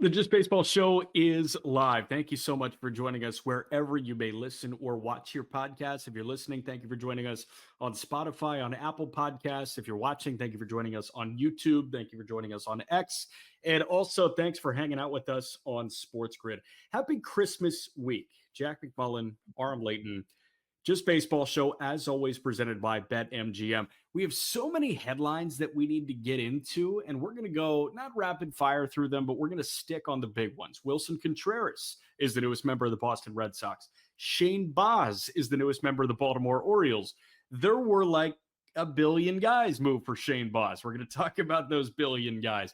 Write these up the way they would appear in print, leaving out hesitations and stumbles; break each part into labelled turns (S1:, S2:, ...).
S1: The Just Baseball Show is live. Thank you so much for joining us wherever you may listen or watch your podcast. If you're listening, thank you for joining us on Spotify, on Apple Podcasts. If you're watching, thank you for joining us on YouTube. Thank you for joining us on X. And also, thanks for hanging out with us on SportsGrid. Happy Christmas week. Jack McMullen, Aram Leighton. Just Baseball Show, as always, presented by BetMGM. We have so many headlines that we need to get into, and we're going to go not rapid fire through them, but we're going to stick on the big ones. Wilson Contreras is the newest member of the Boston Red Sox. Shane Baz is the newest member of the Baltimore Orioles. There were like a billion guys move for Shane Baz. We're going to talk about those billion guys.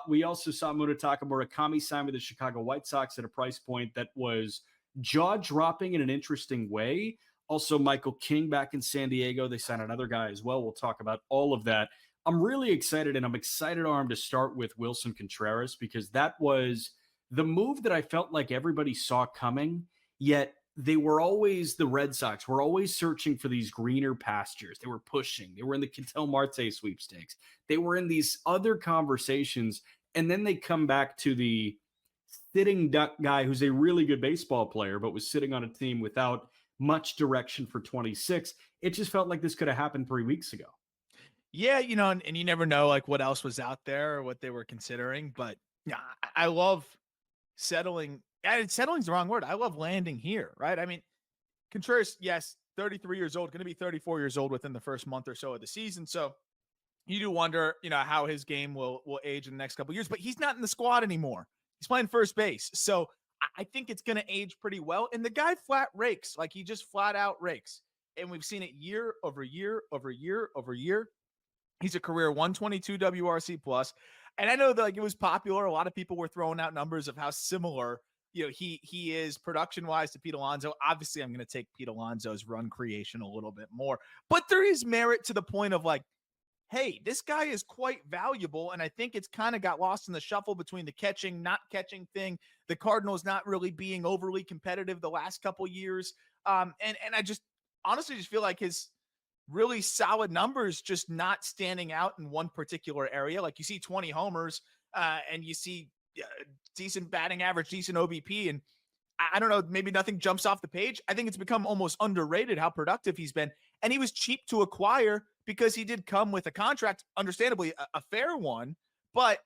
S1: We also saw Munetaka Murakami sign with the Chicago White Sox at a price point that was jaw-dropping in an interesting way. Also, Michael King back in San Diego. They signed another guy as well. We'll talk about all of that. I'm really excited, and I'm excited, Arm, to start with Wilson Contreras because that was the move that I felt like everybody saw coming, yet they were always, the Red Sox were always searching for these greener pastures. They were pushing. They were in the Ketel Marte sweepstakes. They were in these other conversations, and then they come back to the sitting duck guy who's a really good baseball player, but was sitting on a team without much direction for 26. It just felt like this could have happened 3 weeks ago.
S2: Yeah, and you never know like what else was out there or what they were considering. But yeah, I love settling. Settling's the wrong word. I love landing here, right? I mean, Contreras, yes, 33 years old, going to be 34 years old within the first month or so of the season. So you do wonder, how his game will age in the next couple of years. But he's not in the squad anymore. He's playing first base. So I think it's going to age pretty well. And the guy flat rakes, like he just flat out rakes. And we've seen it year over year over year over year. He's a career 122 WRC plus. And I know that like it was popular. A lot of people were throwing out numbers of how similar, he is production wise to Pete Alonso. Obviously, I'm going to take Pete Alonso's run creation a little bit more, but there is merit to the point of like, hey, this guy is quite valuable. And I think it's kind of got lost in the shuffle between the catching, not catching thing, the Cardinals not really being overly competitive the last couple years. And I just honestly just feel like his really solid numbers just not standing out in one particular area. Like you see 20 homers and you see decent batting average, decent OBP. And I don't know, maybe nothing jumps off the page. I think it's become almost underrated how productive he's been. And he was cheap to acquire because he did come with a contract, understandably a fair one, but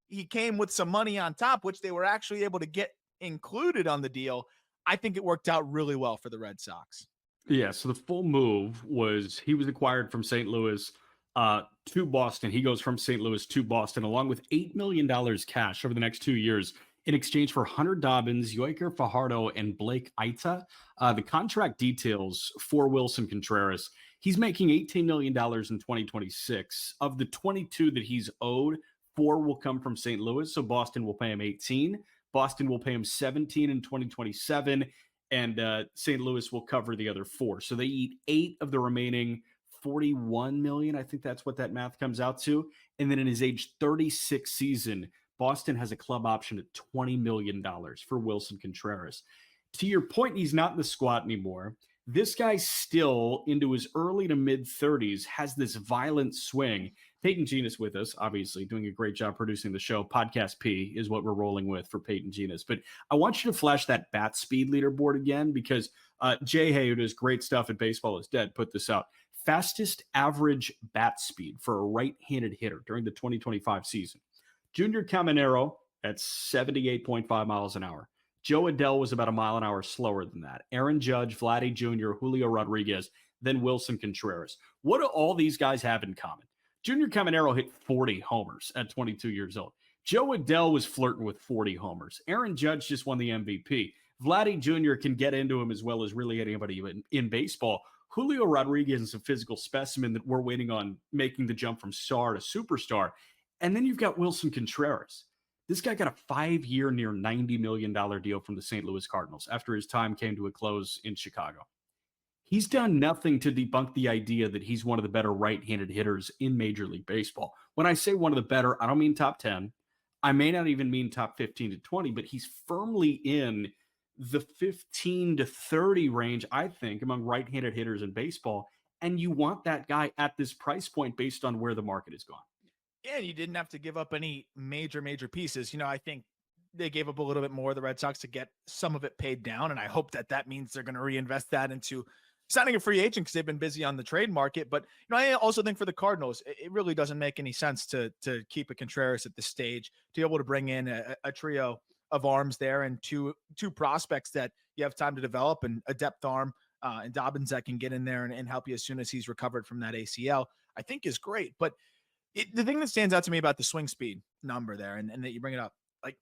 S2: he came with some money on top, which they were actually able to get included on the deal. I think it worked out really well for the Red Sox.
S1: Yeah, so the full move was he was acquired from St. Louis to Boston. He goes from St. Louis to Boston along with $8 million cash over the next 2 years in exchange for Hunter Dobbins, Yoiker Fajardo, and Blake Aita. The contract details for Wilson Contreras, he's making $18 million in 2026. Of the 22 that he's owed, 4 will come from St. Louis, so Boston will pay him 18. Boston will pay him 17 in 2027, and St. Louis will cover the other 4. So they eat 8 of the remaining 41 million. I think that's what that math comes out to. And then in his age 36 season, Boston has a club option at $20 million for Wilson Contreras. To your point, he's not in the squad anymore. This guy still, into his early to mid-30s, has this violent swing. Peyton Genis with us, obviously, doing a great job producing the show. Podcast P is what we're rolling with for Peyton Genis. But I want you to flash that bat speed leaderboard again because Jay Hay, who does great stuff at Baseball is Dead, put this out. Fastest average bat speed for a right-handed hitter during the 2025 season. Junior Caminero at 78.5 miles an hour. Joe Adell was about a mile an hour slower than that. Aaron Judge, Vladdy Jr., Julio Rodriguez, then Wilson Contreras. What do all these guys have in common? Junior Caminero hit 40 homers at 22 years old. Joe Adell was flirting with 40 homers. Aaron Judge just won the MVP. Vladdy Jr. can get into him as well as really anybody in baseball. Julio Rodriguez is a physical specimen that we're waiting on making the jump from star to superstar. And then you've got Wilson Contreras. This guy got a 5-year, near $90 million deal from the St. Louis Cardinals after his time came to a close in Chicago. He's done nothing to debunk the idea that he's one of the better right-handed hitters in Major League Baseball. When I say one of the better, I don't mean top 10. I may not even mean top 15 to 20, but he's firmly in the 15 to 30 range, I think, among right-handed hitters in baseball. And you want that guy at this price point based on where the market is going.
S2: Yeah, you didn't have to give up any major pieces. I think they gave up a little bit more, the Red Sox, to get some of it paid down. And I hope that that means they're going to reinvest that into signing a free agent because they've been busy on the trade market. But I also think for the Cardinals, it really doesn't make any sense to keep a Contreras at this stage, to be able to bring in a trio of arms there and two prospects that you have time to develop, and a depth arm and Dobbins that can get in there and help you as soon as he's recovered from that ACL, I think is great. But the thing that stands out to me about the swing speed number there, and that you bring it up, like,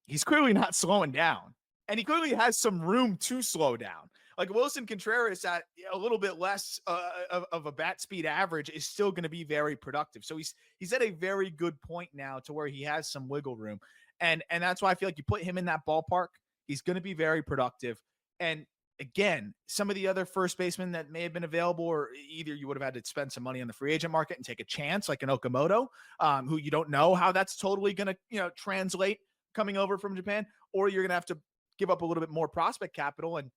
S2: he's clearly not slowing down, and he clearly has some room to slow down. Like, Wilson Contreras at a little bit less of a bat speed average is still going to be very productive. So he's at a very good point now to where he has some wiggle room. And that's why I feel like you put him in that ballpark, he's going to be very productive. And again, some of the other first basemen that may have been available, or either you would have had to spend some money on the free agent market and take a chance, like an Okamoto, who you don't know how that's totally going to, translate coming over from Japan, or you're going to have to give up a little bit more prospect capital. And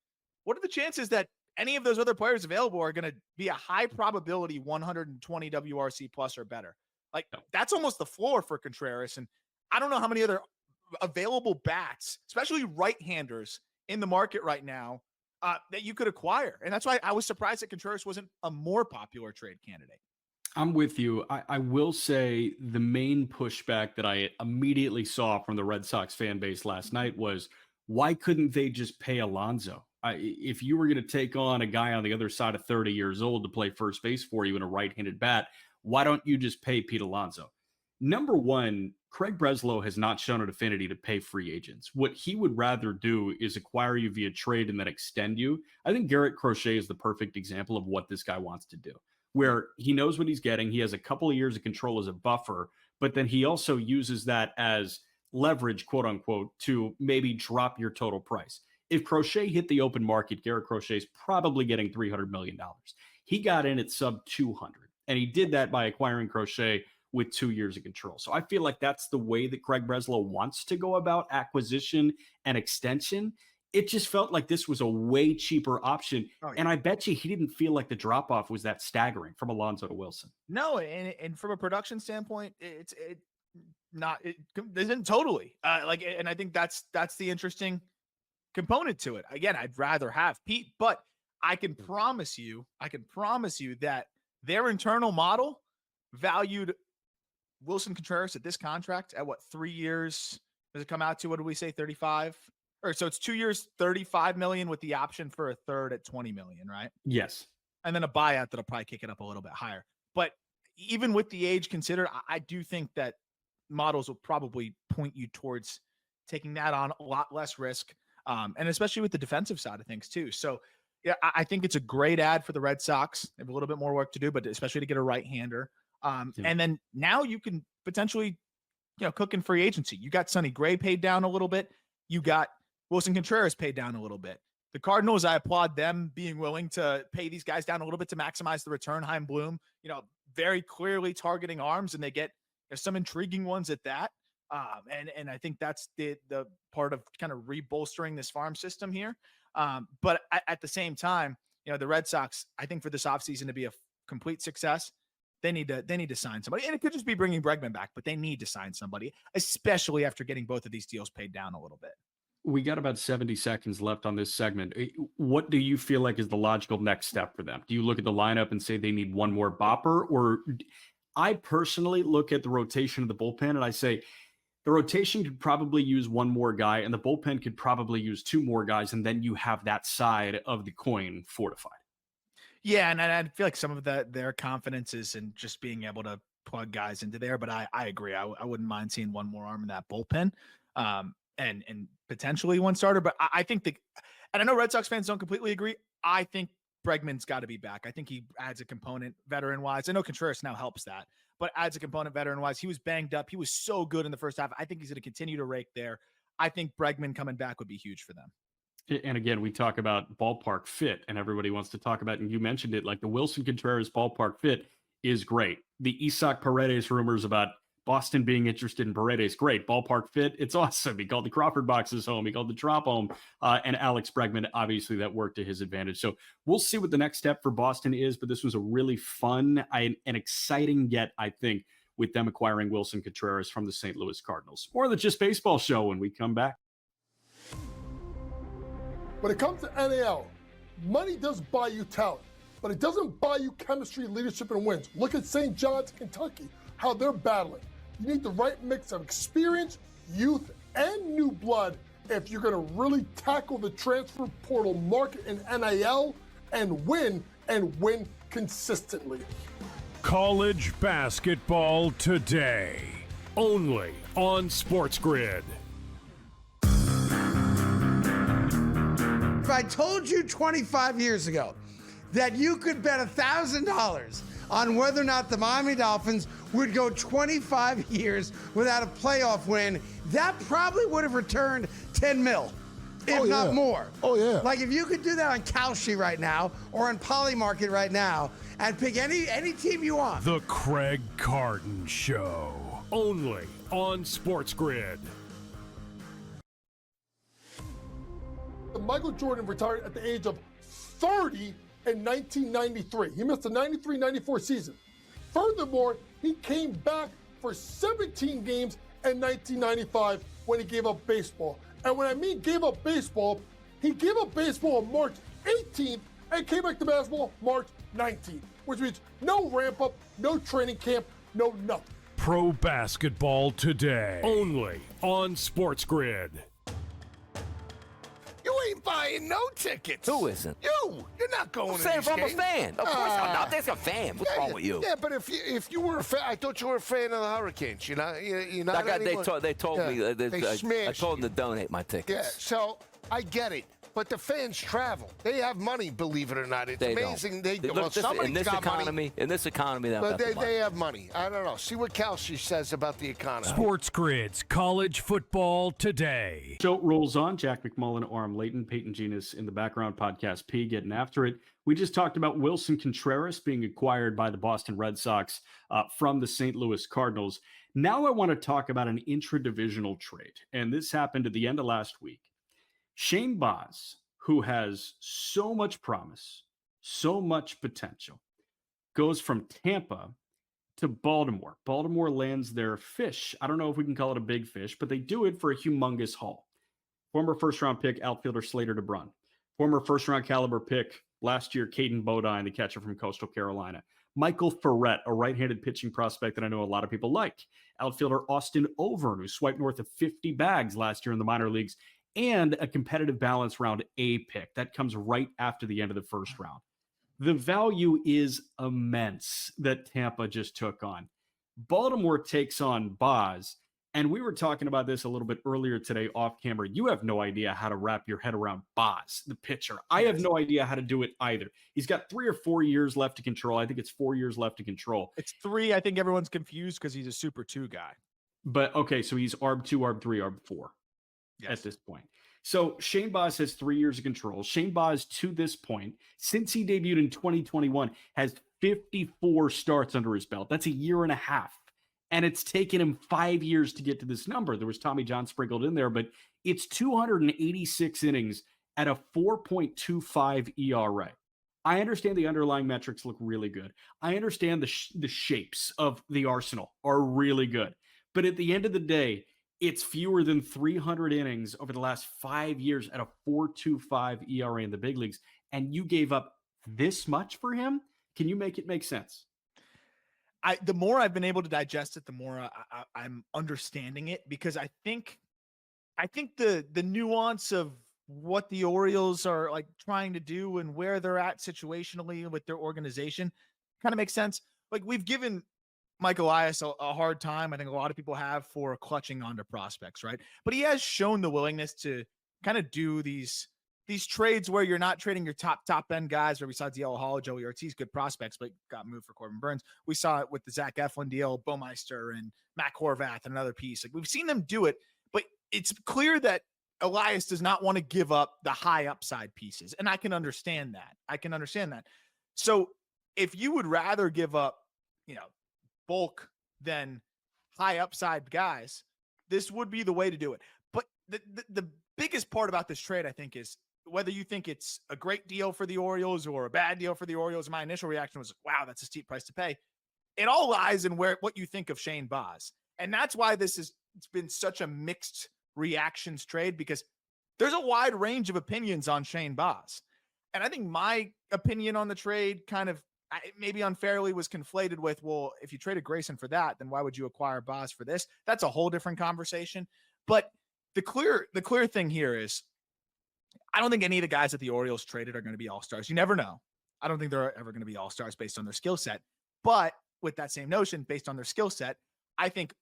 S2: what are the chances that any of those other players available are going to be a high probability 120 WRC plus or better? Like, that's almost the floor for Contreras. And I don't know how many other available bats, especially right-handers, in the market right now that you could acquire. And that's why I was surprised that Contreras wasn't a more popular trade candidate.
S1: I'm with you. I will say the main pushback that I immediately saw from the Red Sox fan base last night was, why couldn't they just pay Alonso? If you were going to take on a guy on the other side of 30 years old to play first base for you in a right-handed bat, why don't you just pay Pete Alonso? Number one, Craig Breslow has not shown an affinity to pay free agents. What he would rather do is acquire you via trade and then extend you. I think Garrett Crochet is the perfect example of what this guy wants to do, where he knows what he's getting. He has a couple of years of control as a buffer, but then he also uses that as leverage, quote unquote, to maybe drop your total price. If Crochet hit the open market, Garrett Crochet is probably getting $300 million. He got in at sub 200, and he did that by acquiring Crochet with 2 years of control. So I feel like that's the way that Craig Breslow wants to go about acquisition and extension. It just felt like this was a way cheaper option.
S2: Oh, yeah.
S1: And I bet you he didn't feel like the drop-off was that staggering from Alonso to Wilson.
S2: No, and from a production standpoint, it isn't totally and I think that's the interesting component to it. Again, I'd rather have Pete, but I can promise you that their internal model valued Wilson Contreras at this contract at what, 3 years does it come out to? What did we say, 35? Or so it's 2 years, 35 million with the option for a third at 20 million, right?
S1: Yes.
S2: And then a buyout that'll probably kick it up a little bit higher. But even with the age considered, I do think that models will probably point you towards taking that on a lot less risk. And especially with the defensive side of things too. So yeah, I think it's a great ad for the Red Sox. They have a little bit more work to do, but especially to get a right-hander. And then now you can potentially, cook in free agency. You got Sonny Gray paid down a little bit. You got Wilson Contreras paid down a little bit. The Cardinals, I applaud them being willing to pay these guys down a little bit to maximize the return. Chaim Bloom, very clearly targeting arms, and they get some intriguing ones at that. And I think that's the part of kind of rebolstering this farm system here. But at the same time, the Red Sox, I think for this offseason to be a complete success, they need to sign somebody. And it could just be bringing Bregman back, but they need to sign somebody, especially after getting both of these deals paid down a little bit.
S1: We got about 70 seconds left on this segment. What do you feel like is the logical next step for them? Do you look at the lineup and say they need one more bopper? Or I personally look at the rotation of the bullpen and I say the rotation could probably use one more guy and the bullpen could probably use two more guys. And then you have that side of the coin fortified.
S2: Yeah, and I feel like some of their confidence is in just being able to plug guys into there. But I agree. I wouldn't mind seeing one more arm in that bullpen. And potentially one starter. But I think and I know Red Sox fans don't completely agree. I think Bregman's got to be back. I think he adds a component veteran-wise. I know Contreras now helps that, but adds a component veteran-wise. He was banged up. He was so good in the first half. I think he's going to continue to rake there. I think Bregman coming back would be huge for them.
S1: And again, we talk about ballpark fit, and everybody wants to talk about, and you mentioned it, like the Wilson Contreras ballpark fit is great. The Isaac Paredes rumors about Boston being interested in Paredes, great. Ballpark fit, it's awesome. He called the Crawford boxes home. He called the Trop home. And Alex Bregman, obviously that worked to his advantage. So we'll see what the next step for Boston is, but this was a really fun and exciting yet, I think, with them acquiring Wilson Contreras from the St. Louis Cardinals. More than just baseball show when we come back.
S3: When it comes to NAL, money does buy you talent, but it doesn't buy you chemistry, leadership, and wins. Look at St. John's, Kentucky, how they're battling. You need the right mix of experience, youth, and new blood if you're going to really tackle the transfer portal market in NIL and win consistently.
S4: College basketball today, only on SportsGrid.
S5: If I told you 25 years ago that you could bet $1,000 on whether or not the Miami Dolphins would go 25 years without a playoff win, that probably would have returned 10 mil, if not more.
S3: Oh, yeah.
S5: Like if you could do that on Kalshi right now or on Polymarket right now and pick any team you want.
S4: The Craig Carton Show, only on SportsGrid.
S3: Michael Jordan retired at the age of 30 in 1993. He missed the 93-94 season. Furthermore, he came back for 17 games in 1995 when he gave up baseball. And when I mean gave up baseball, he gave up baseball on March 18th and came back to basketball March 19th, which means no ramp up, no training camp, no nothing.
S4: Pro basketball today, only on SportsGrid.
S6: You ain't buying no tickets.
S7: Who isn't?
S6: You're not going to
S7: Saying
S6: these
S7: I'm a
S6: games.
S7: fan. Of course I'm not. There's a fan. What's wrong with you?
S6: Yeah, but if you were a fan, I thought you were a fan of the Hurricanes. You're not.
S7: They told me.
S6: They
S7: I
S6: smashed
S7: told them
S6: you.
S7: to donate my tickets.
S6: Yeah, so I get it. But the fans travel. They have money, believe it or not. It's
S7: They
S6: amazing.
S7: don't.
S6: Well,
S7: In this economy,
S6: but they have money. I don't know. See what Kalshi says about the economy.
S4: SportsGrid's college football today.
S1: Show rolls on. Jack McMullen, Aram Leighton, Peyton Genus in the background. Podcast P getting after it. We just talked about Wilson Contreras being acquired by the Boston Red Sox from the St. Louis Cardinals. Now I want to talk about an intra-divisional trade, and this happened at the end of last week. Shane Baz, who has so much promise, so much potential, goes from Tampa to Baltimore. Baltimore lands their fish. I don't know if we can call it a big fish, but they do it for a humongous haul. Former first-round pick outfielder Slater DeBrun. Former first-round caliber pick last year, Caden Bodine, the catcher from Coastal Carolina. Michael Ferret, a right-handed pitching prospect that I know a lot of people like. Outfielder Austin Overn, who swiped north of 50 bags last year in the minor leagues. And a competitive balance round A pick that comes right after the end of the first round. The value is immense that Tampa just took on. Baltimore takes on Baz, and we were talking about this a little bit earlier today off camera. You have no idea how to wrap your head around Baz, the pitcher. I have no idea how to do it either. He's got 3 or 4 years left to control. I think it's 4 years left to control.
S2: It's 3. I think everyone's confused because he's a Super 2 guy.
S1: But okay, so he's ARB 2, ARB 3, ARB 4.
S2: Yes.
S1: At this point. So Shane Baz has 3 years of control. Shane Baz, to this point, since he debuted in 2021, has 54 starts under his belt. That's a year and a half. And it's taken him 5 years to get to this number. There was Tommy John sprinkled in there, but it's 286 innings at a 4.25 ERA. I understand the underlying metrics look really good. I understand the shapes of the arsenal are really good. But at the end of the day, it's fewer than 300 innings over the last 5 years at a 4.25 ERA in the big leagues. And you gave up this much for him? Can you make it make sense?
S2: The more I've been able to digest it, the more I'm understanding it, because I think the nuance of what the Orioles are like trying to do and where they're at situationally with their organization kind of makes sense. Like, we've given Mike Elias a hard time. I think a lot of people have for clutching onto prospects, right? But he has shown the willingness to kind of do these trades where you're not trading your top end guys, or besides Yellow Hall, Joey Ortiz, good prospects, but got moved for Corbin Burns. We saw it with the Zach Eflin deal, Baumeister and Matt Horvath, another piece. Like, we've seen them do it, but it's clear that Elias does not want to give up the high upside pieces. And I can understand that. So if you would rather give up, bulk than high upside guys, this would be the way to do it. But the biggest part about this trade, I think, is whether you think it's a great deal for the Orioles or a bad deal for the Orioles. My initial reaction was, wow, that's a steep price to pay. it all lies in what you think of Shane Baz. And that's why it's been such a mixed reactions trade, because there's a wide range of opinions on Shane Baz. And I think my opinion on the trade kind of maybe unfairly was conflated with, well, if you traded Grayson for that, then why would you acquire Baz for this? That's a whole different conversation. But the clear thing here is, I don't think any of the guys that the Orioles traded are going to be all-stars. You never know. I don't think they're ever going to be all-stars based on their skill set. But with that same notion, based on their skill set, I think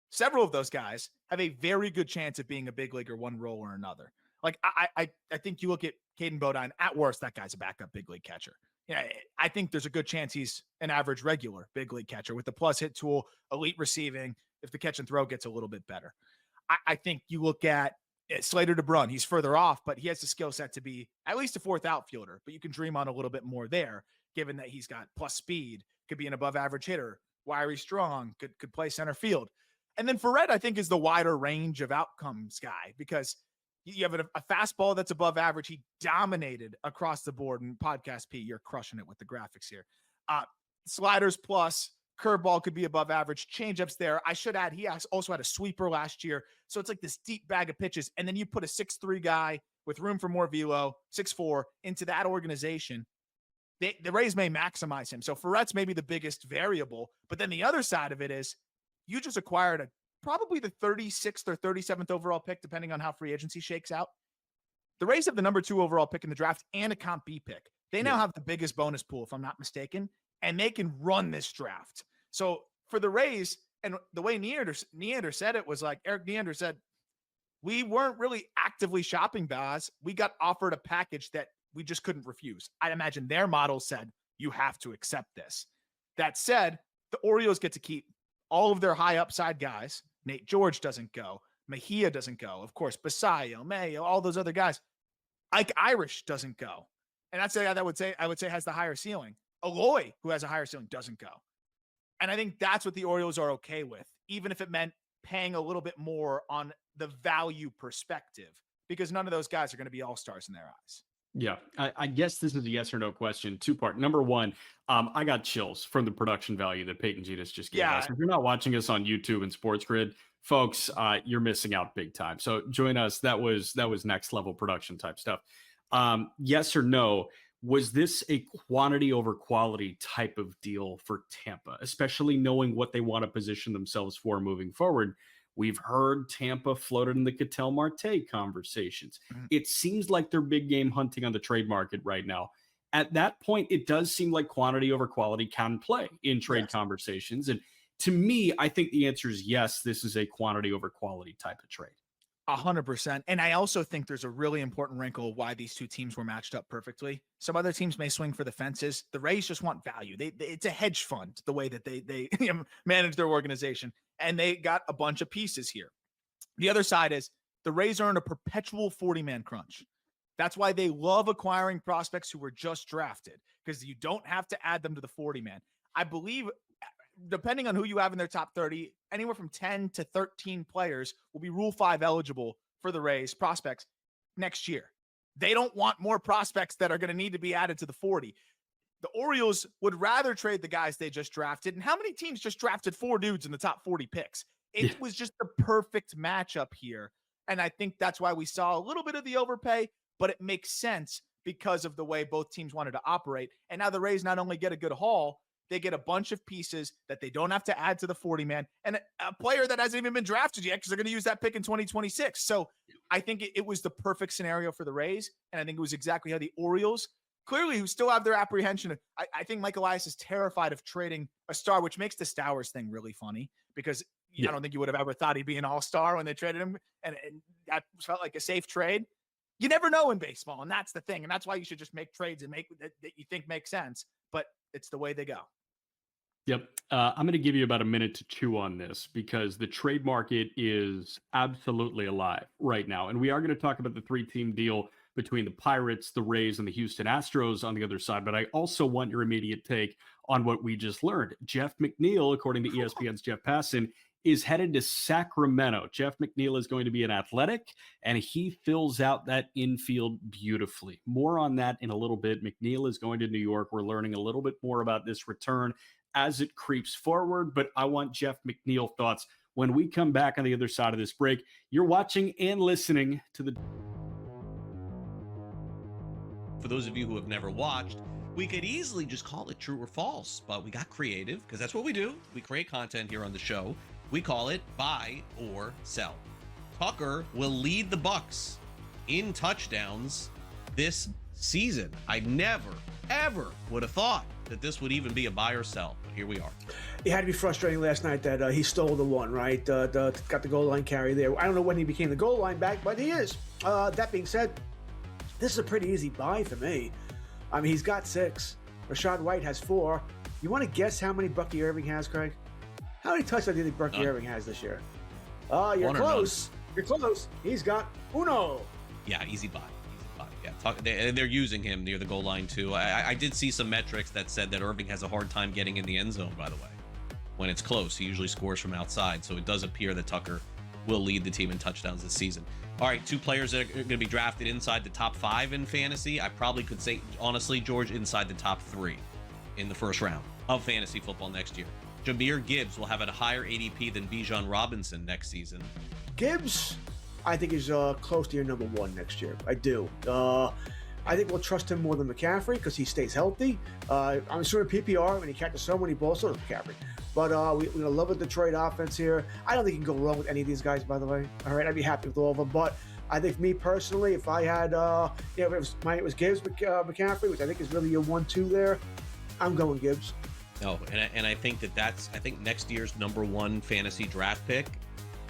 S2: several of those guys have a very good chance of being a big leaguer, one role or another. Like I think you look at Caden Bodine, at worst, that guy's a backup big league catcher. Yeah, I think there's a good chance he's an average regular big league catcher with the plus hit tool, elite receiving, if the catch and throw gets a little bit better. I think you look at Slater DeBrun, he's further off, but he has the skill set to be at least a fourth outfielder, but you can dream on a little bit more there, given that he's got plus speed, could be an above average hitter, wiry, strong, could play center field. And then Ferret, I think, is the wider range of outcomes guy, because you have a fastball that's above average. He dominated across the board. And Podcast P, you're crushing it with the graphics here. Sliders plus, curveball could be above average. Changeups there. I should add, he also had a sweeper last year. So it's like this deep bag of pitches. And then you put a 6'3" guy with room for more velo, 6'4", into that organization. The Rays may maximize him. So Ferret's maybe the biggest variable. But then the other side of it is, you just acquired probably the 36th or 37th overall pick, depending on how free agency shakes out. The Rays have the number 2 overall pick in the draft and a comp B pick. They now have the biggest bonus pool, if I'm not mistaken, and they can run this draft. So for the Rays, and the way Neander said it was like, Eric Neander said, we weren't really actively shopping Baz. We got offered a package that we just couldn't refuse. I imagine their model said, you have to accept this. That said, the Orioles get to keep all of their high upside guys. Nate George doesn't go. Mejia doesn't go. Of course, Basayo, Mayo, all those other guys. Ike Irish doesn't go. And that's the guy that I would say has the higher ceiling. Aloy, who has a higher ceiling, doesn't go. And I think that's what the Orioles are okay with, even if it meant paying a little bit more on the value perspective, because none of those guys are going to be all-stars in their eyes.
S1: Yeah, I guess this is a yes or no question. 2-part. Number one, I got chills from the production value that Peyton Gitas just gave us. If you're not watching us on YouTube and SportsGrid, folks, you're missing out big time. So join us. That was next level production type stuff. Yes or no, was this a quantity over quality type of deal for Tampa, especially knowing what they want to position themselves for moving forward? We've heard Tampa floated in the Ketel Marte conversations. It seems like they're big game hunting on the trade market right now. At that point, it does seem like quantity over quality can play in trade conversations. And to me, I think the answer is yes, this is a quantity over quality type of trade.
S2: 100%. And I also think there's a really important wrinkle why these two teams were matched up perfectly. Some other teams may swing for the fences. The Rays just want value. It's a hedge fund, the way that they manage their organization. And they got a bunch of pieces here. The other side is the Rays are in a perpetual 40-man crunch. That's why they love acquiring prospects who were just drafted, because you don't have to add them to the 40-man. I believe, depending on who you have in their top 30, anywhere from 10 to 13 players will be Rule 5 eligible for the Rays prospects next year. They don't want more prospects that are going to need to be added to the 40. The Orioles would rather trade the guys they just drafted. And how many teams just drafted 4 dudes in the top 40 picks? It was just the perfect matchup here. And I think that's why we saw a little bit of the overpay, but it makes sense because of the way both teams wanted to operate. And now the Rays not only get a good haul, they get a bunch of pieces that they don't have to add to the 40-man, and a player that hasn't even been drafted yet because they're going to use that pick in 2026. So I think it was the perfect scenario for the Rays, and I think it was exactly how the Orioles, clearly, who still have their apprehension. I think Mike Elias is terrified of trading a star, which makes the Stowers thing really funny, because I don't think you would have ever thought he'd be an all-star when they traded him, and that felt like a safe trade. You never know in baseball, and that's the thing, and that's why you should just make trades and make that you think make sense, but it's the way they go.
S1: Yep. I'm going to give you about a minute to chew on this, because the trade market is absolutely alive right now. And we are going to talk about the 3-team deal between the Pirates, the Rays, and the Houston Astros on the other side. But I also want your immediate take on what we just learned. Jeff McNeil, according to ESPN's Jeff Passan, is headed to Sacramento. Jeff McNeil is going to be an Athletic, and he fills out that infield beautifully. More on that in a little bit. McNeil is going to New York. We're learning a little bit more about this return. as it creeps forward, but I want Jeff McNeil thoughts when we come back on the other side of this break. You're watching and listening to the...
S8: For those of you who have never watched, we could easily just call it true or false, but we got creative because that's what we do. We create content here on the show. We call it buy or sell. Tucker will lead the Bucs in touchdowns this season. I never, ever would have thought that this would even be a buy or sell, but here we are.
S9: It had to be frustrating last night that he stole the one, right? Got the goal line carry there. I don't know when he became the goal line back, but he is. That being said, this is a pretty easy buy for me. I mean, he's got 6. Rashad White has 4. You want to guess how many Bucky Irving has, Craig? How many touchdowns do you think Bucky Irving has this year? You're close. You're close. He's got uno.
S8: Yeah, easy buy. Yeah, they're using him near the goal line too. I did see some metrics that said that Irving has a hard time getting in the end zone, by the way. When it's close, he usually scores from outside. So it does appear that Tucker will lead the team in touchdowns this season. All right, 2 players that are going to be drafted inside the top 5 in fantasy. I probably could say, honestly, George, inside the top 3 in the first round of fantasy football next year. Jahmyr Gibbs will have a higher ADP than Bijan Robinson next season.
S9: Gibbs, I think, is close to your number 1 next year. I do. I think we'll trust him more than McCaffrey because he stays healthy. I'm assuming PPR when he catches so many balls, so does McCaffrey. But we love the Detroit offense here. I don't think you can go wrong with any of these guys, by the way. All right, I'd be happy with all of them. But I think me personally, if I had, it was Gibbs, McCaffrey, which I think is really your 1-2 there. I'm going Gibbs.
S8: No, and I think I think next year's number 1 fantasy draft pick.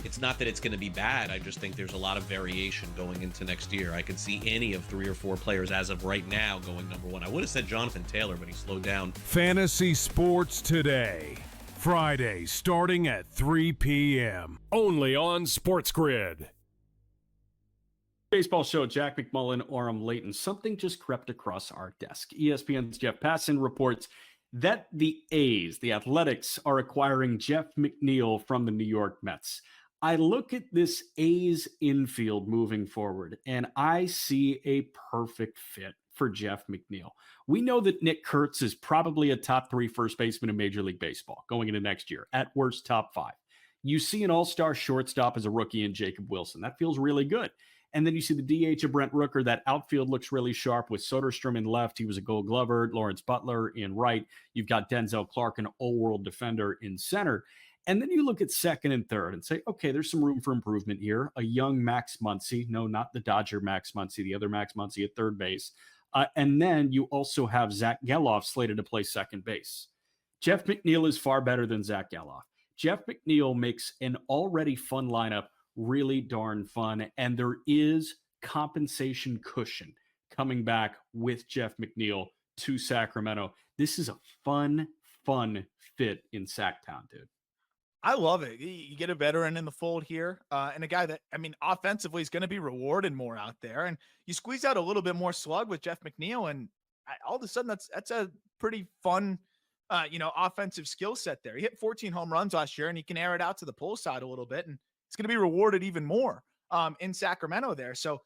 S8: It's not that it's going to be bad. I just think there's a lot of variation going into next year. I could see any of 3 or 4 players as of right now going number 1. I would have said Jonathan Taylor, but he slowed down.
S4: Fantasy Sports Today. Friday, starting at 3 p.m. Only on SportsGrid.
S1: Baseball show, Jack McMullen, Aram Leighton. Something just crept across our desk. ESPN's Jeff Passan reports that the A's, the Athletics, are acquiring Jeff McNeil from the New York Mets. I look at this A's infield moving forward, and I see a perfect fit for Jeff McNeil. We know that Nick Kurtz is probably a top 3 first baseman in Major League Baseball going into next year, at worst top 5. You see an all-star shortstop as a rookie in Jacob Wilson. That feels really good. And then you see the DH of Brent Rooker. That outfield looks really sharp with Soderstrom in left. He was a Gold Glover. Lawrence Butler in right. You've got Denzel Clark, an all-world defender, in center. And then you look at second and third and say, okay, there's some room for improvement here. A young Max Muncy. No, not the Dodger Max Muncy, the other Max Muncy at third base. And then you also have Zach Geloff slated to play second base. Jeff McNeil is far better than Zach Geloff. Jeff McNeil makes an already fun lineup really darn fun, and there is compensation cushion coming back with Jeff McNeil to Sacramento. This is a fun fit in Sacktown, dude.
S2: I love it. You get a veteran in the fold here, and a guy that, I mean, offensively is going to be rewarded more out there. And you squeeze out a little bit more slug with Jeff McNeil, and all of a sudden that's a pretty fun, offensive skill set there. He hit 14 home runs last year, and he can air it out to the pull side a little bit, and it's going to be rewarded even more in Sacramento there. So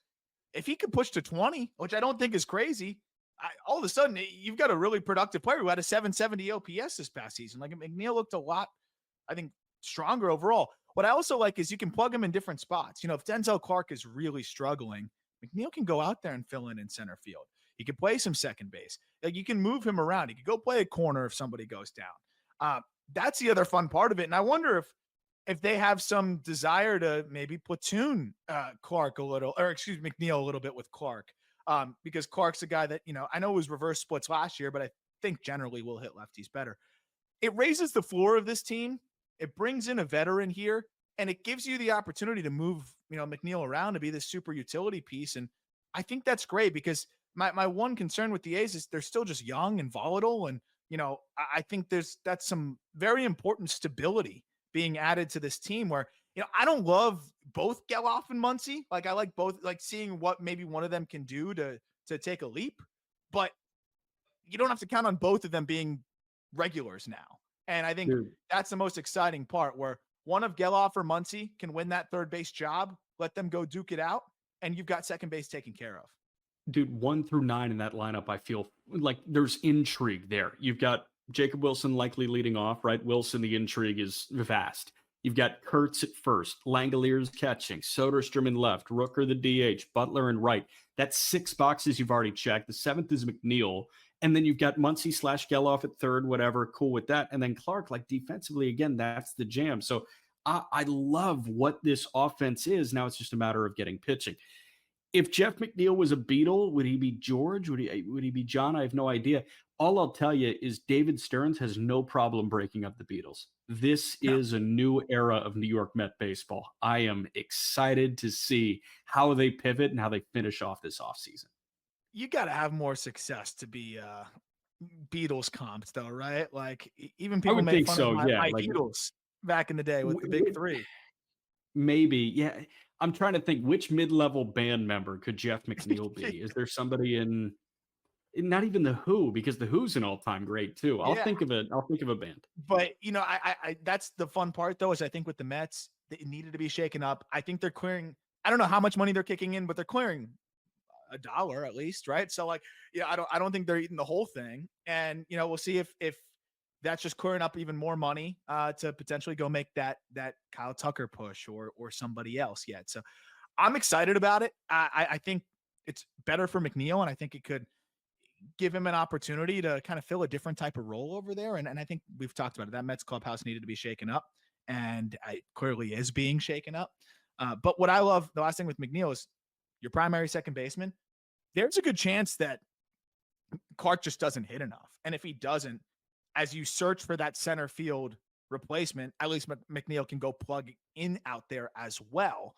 S2: if he could push to 20, which I don't think is crazy, all of a sudden you've got a really productive player who had a 770 OPS this past season. Like, McNeil looked a lot, I think, stronger overall. What I also like is you can plug him in different spots. If Denzel Clark is really struggling, McNeil can go out there and fill in center field. He can play some second base. Like, you can move him around. He could go play a corner if somebody goes down. That's the other fun part of it. And I wonder if they have some desire to maybe platoon Clark a little, or McNeil a little bit with Clark, because Clark's a guy that, I know it was reverse splits last year, but I think generally will hit lefties better. It raises the floor of this team. It brings in a veteran here, and it gives you the opportunity to move, McNeil around to be this super utility piece. And I think that's great, because my one concern with the A's is they're still just young and volatile. And, I think that's some very important stability being added to this team where, I don't love both Geloff and Muncy. Like, I like both, like seeing what maybe one of them can do to take a leap, but you don't have to count on both of them being regulars now. And I think that's the most exciting part, where one of Geloff or Muncy can win that third base job, let them go duke it out, and you've got second base taken care of.
S1: Dude, 1 through 9 in that lineup, I feel like there's intrigue there. You've got Jacob Wilson likely leading off, right? Wilson, the intrigue is vast. You've got Kurtz at first, Langoliers catching, Soderstrom in left, Rooker the DH, Butler in right. That's 6 boxes you've already checked. The 7th is McNeil. And then you've got Muncy / Geloff at third, whatever, cool with that. And then Clark, like defensively, again, that's the jam. So I love what this offense is. Now it's just a matter of getting pitching. If Jeff McNeil was a Beatle, would he be George? Would he be John? I have no idea. All I'll tell you is David Stearns has no problem breaking up the Beatles. This is a new era of New York Met baseball. I am excited to see how they pivot and how they finish off this offseason.
S2: You got to have more success to be Beatles comps, though, right? Like even people make fun of my
S1: like,
S2: Beatles back in the day with the big 3.
S1: Maybe, yeah. I'm trying to think which mid-level band member could Jeff McNeil be? Is there somebody in not even the Who, because the Who's an all-time great too. I'll think of a band.
S2: But I that's the fun part though, is I think with the Mets, it needed to be shaken up. I think they're clearing. I don't know how much money they're kicking in, but they're clearing $1 at least, right? So like, I don't think they're eating the whole thing, and we'll see if that's just clearing up even more money to potentially go make that Kyle Tucker push or somebody else yet. So I'm excited about it. I think it's better for McNeil, and I think it could give him an opportunity to kind of fill a different type of role over there. And I think we've talked about it. That Mets clubhouse needed to be shaken up, and it clearly is being shaken up. But what I love, the last thing with McNeil is your primary second baseman. There's a good chance that Clark just doesn't hit enough. And if he doesn't, as you search for that center field replacement, at least McNeil can go plug in out there as well.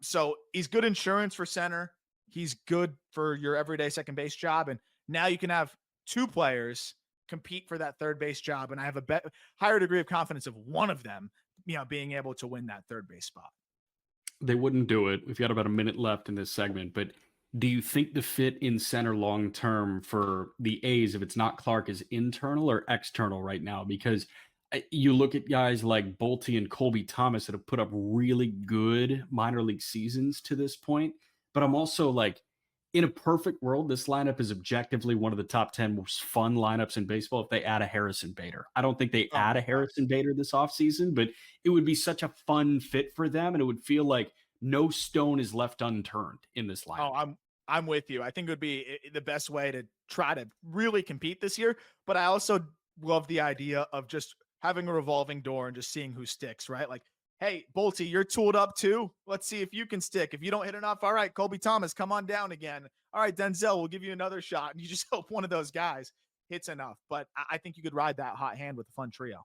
S2: So he's good insurance for center. He's good for your everyday second base job. And now you can have 2 players compete for that third base job. And I have a higher degree of confidence of one of them, being able to win that third base spot.
S1: They wouldn't do it. We've got about a minute left in this segment, but do you think the fit in center long-term for the A's, if it's not Clark, is internal or external right now? Because you look at guys like Bolte and Colby Thomas that have put up really good minor league seasons to this point. But I'm also like, in a perfect world, this lineup is objectively one of the top 10 most fun lineups in baseball if they add a Harrison Bader. I don't think they add a Harrison Bader this offseason, but it would be such a fun fit for them, and it would feel like no stone is left unturned in this lineup.
S2: Oh, I'm with you. I think it would be the best way to try to really compete this year. But I also love the idea of just having a revolving door and just seeing who sticks, right? Like, hey, Bolte, you're tooled up too. Let's see if you can stick. If you don't hit enough, all right, Colby Thomas, come on down again. All right, Denzel, we'll give you another shot. And you just hope one of those guys hits enough. But I think you could ride that hot hand with a fun trio.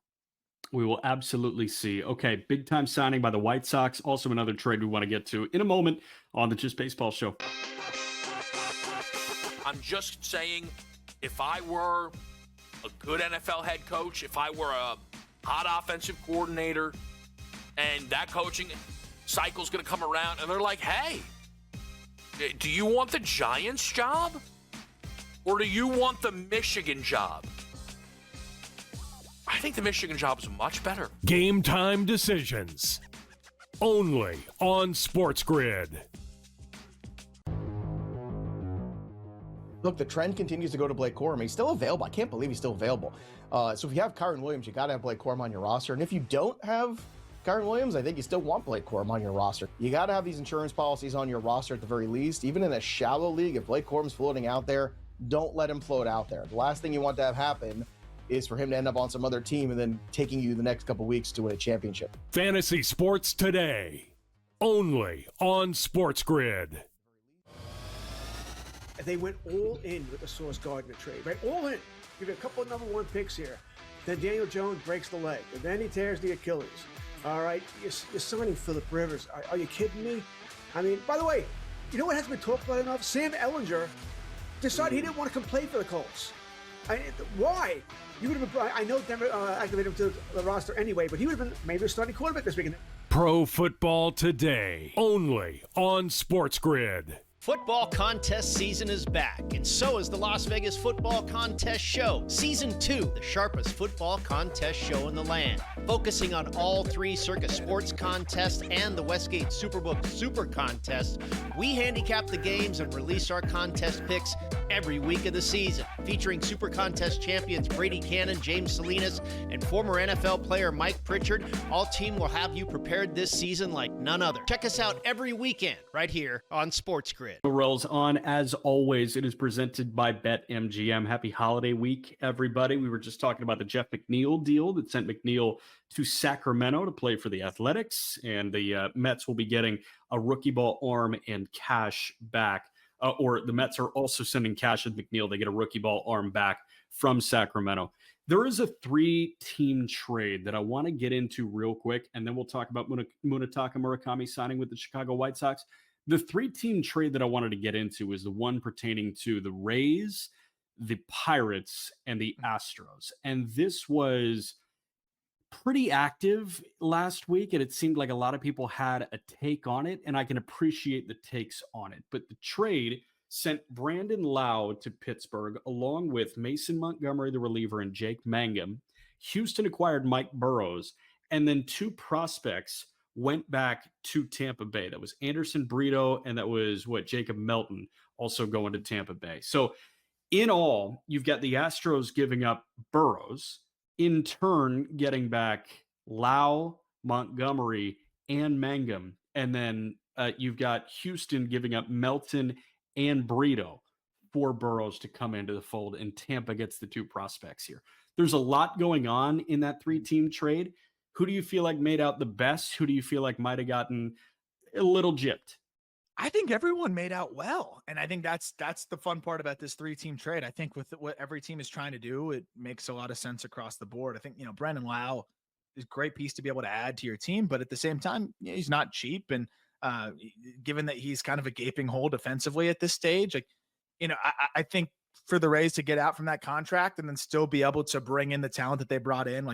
S1: We will absolutely see. Okay, big time signing by the White Sox. Also another trade we want to get to in a moment on the Just Baseball Show.
S10: I'm just saying, if I were a good NFL head coach, if I were a hot offensive coordinator, and that coaching cycle's going to come around, and they're like, hey, do you want the Giants job? Or do you want the Michigan job? I think the Michigan job is much better.
S4: Game time decisions. Only on SportsGrid.
S11: Look, the trend continues to go to Blake Corum. He's still available. I can't believe he's still available. So if you have Kyron Williams, you got to have Blake Corum on your roster. And if you don't have Kyron Williams, I think you still want Blake Corum on your roster. You got to have these insurance policies on your roster at the very least. Even in a shallow league, if Blake Corum's floating out there, don't let him float out there. The last thing you want to have happen is for him to end up on some other team and then taking you the next couple weeks to win a championship.
S4: Fantasy sports today, only on SportsGrid.
S9: They went all in with the Sauce Gardner trade, right? All in. Give you a couple of number 1 picks here. Then Daniel Jones breaks the leg, and then he tears the Achilles. All right, you're signing Phillip Rivers. Are you kidding me? I mean, by the way, you know what hasn't been talked about enough? Sam Ellinger decided he didn't want to come play for the Colts. Why? You would have been. I know Denver activated him to the roster anyway, but he would have been maybe a starting quarterback this weekend.
S4: Pro Football Today, only on SportsGrid.
S12: Football contest season is back, and so is the Las Vegas Football Contest Show. Season 2, the sharpest football contest show in the land. Focusing on all 3 Circus Sports contests and the Westgate Superbook Super Contest, we handicap the games and release our contest picks every week of the season. Featuring Super Contest champions Brady Cannon, James Salinas, and former NFL player Mike Pritchard, All Team will have you prepared this season like none other. Check us out every weekend right here on SportsGrid.
S1: Rolls on, as always, it is presented by BetMGM. Happy holiday week, everybody. We were just talking about the Jeff McNeil deal that sent McNeil to Sacramento to play for the Athletics, and the Mets will be getting a rookie ball arm and cash back. Or the Mets are also sending cash with McNeil. They get a rookie ball arm back from Sacramento. There is a 3-team trade that I want to get into real quick, and then we'll talk about Munetaka Murakami signing with the Chicago White Sox. The 3-team trade that I wanted to get into is the one pertaining to the Rays, the Pirates, and the Astros. And this was pretty active last week, and it seemed like a lot of people had a take on it, and I can appreciate the takes on it. But the trade sent Brandon Lau to Pittsburgh, along with Mason Montgomery, the reliever, and Jake Mangum. Houston acquired Mike Burrows, and then 2 prospects went back to Tampa Bay. That was Anderson Brito, and that was Jacob Melton, also going to Tampa Bay. So in all, you've got the Astros giving up Burrows, in turn getting back Lau, Montgomery, and Mangum. And then you've got Houston giving up Melton and Brito for Burrows to come into the fold, and Tampa gets the 2 prospects here. There's a lot going on in that 3-team trade. Who do you feel like made out the best? Who do you feel like might have gotten a little gypped?
S2: I think everyone made out well. And I think that's the fun part about this 3-team trade. I think with what every team is trying to do, it makes a lot of sense across the board. I think, Brandon Lau is a great piece to be able to add to your team, but at the same time, he's not cheap. And given that he's kind of a gaping hole defensively at this stage, I think for the Rays to get out from that contract and then still be able to bring in the talent that they brought in,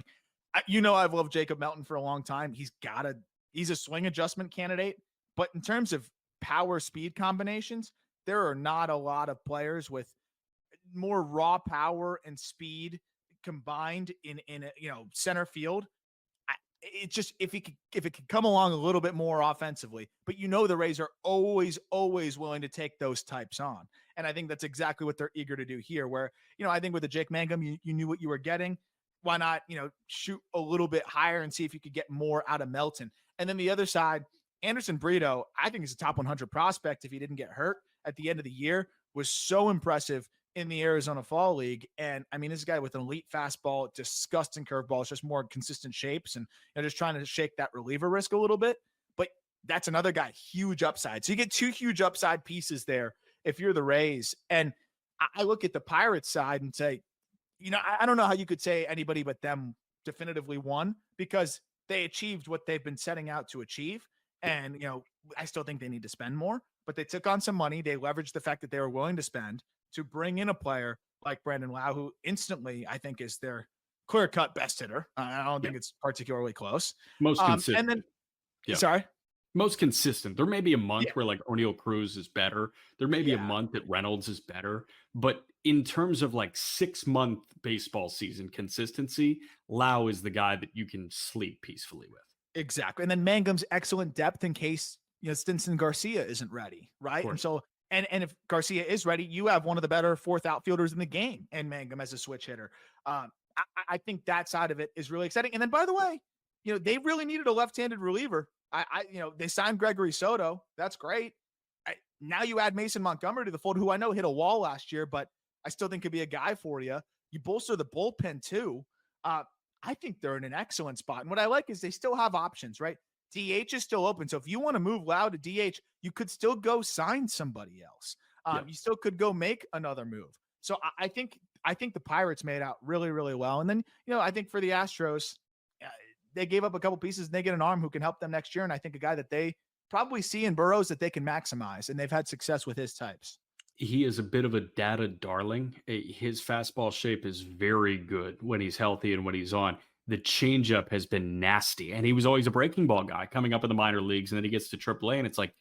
S2: I've loved Jacob Melton for a long time. He's a swing adjustment candidate, but in terms of power speed combinations, there are not a lot of players with more raw power and speed combined in center field. It's just if it could come along a little bit more offensively, but the Rays are always willing to take those types on, and I think that's exactly what they're eager to do here. Where I think with the Jake Mangum, you knew what you were getting. Why not shoot a little bit higher and see if you could get more out of Melton? And then the other side, Anderson Brito, I think is a top 100 prospect if he didn't get hurt at the end of the year, was so impressive in the Arizona Fall League. And this guy with an elite fastball, disgusting curveball, it's just more consistent shapes and just trying to shake that reliever risk a little bit. But that's another guy, huge upside. So you get 2 huge upside pieces there if you're the Rays. And I look at the Pirates side and say, I don't know how you could say anybody but them definitively won, because they achieved what they've been setting out to achieve. And, I still think they need to spend more, but they took on some money. They leveraged the fact that they were willing to spend to bring in a player like Brandon Lau, who instantly I think is their clear-cut best hitter. I don't think it's particularly close.
S1: Most consistent.
S2: And then, sorry?
S1: Most consistent. There may be a month where O'Neal Cruz is better. There may be a month that Reynolds is better. But in terms of 6-month baseball season consistency, Lau is the guy that you can sleep peacefully with.
S2: Exactly. And then Mangum's excellent depth in case, Stinson Garcia isn't ready, right? And so, and if Garcia is ready, you have one of the better 4th outfielders in the game, and Mangum as a switch hitter. I think that side of it is really exciting. And then, by the way, they really needed a left-handed reliever. They signed Gregory Soto. That's great. Now you add Mason Montgomery to the fold, who I know hit a wall last year, but I still think could be a guy for you. You bolster the bullpen too. I think they're in an excellent spot. And what I like is they still have options, right? DH is still open. So if you want to move Lau to DH, you could still go sign somebody else. You still could go make another move. So I think the Pirates made out really, really well. And then, I think for the Astros, they gave up a couple pieces and they get an arm who can help them next year. And I think a guy that they probably see in Burrows that they can maximize, and they've had success with his types.
S1: He is a bit of a data darling. His fastball shape is very good when he's healthy and when he's on. The changeup has been nasty, and he was always a breaking ball guy coming up in the minor leagues, and then he gets to AAA, and it's like,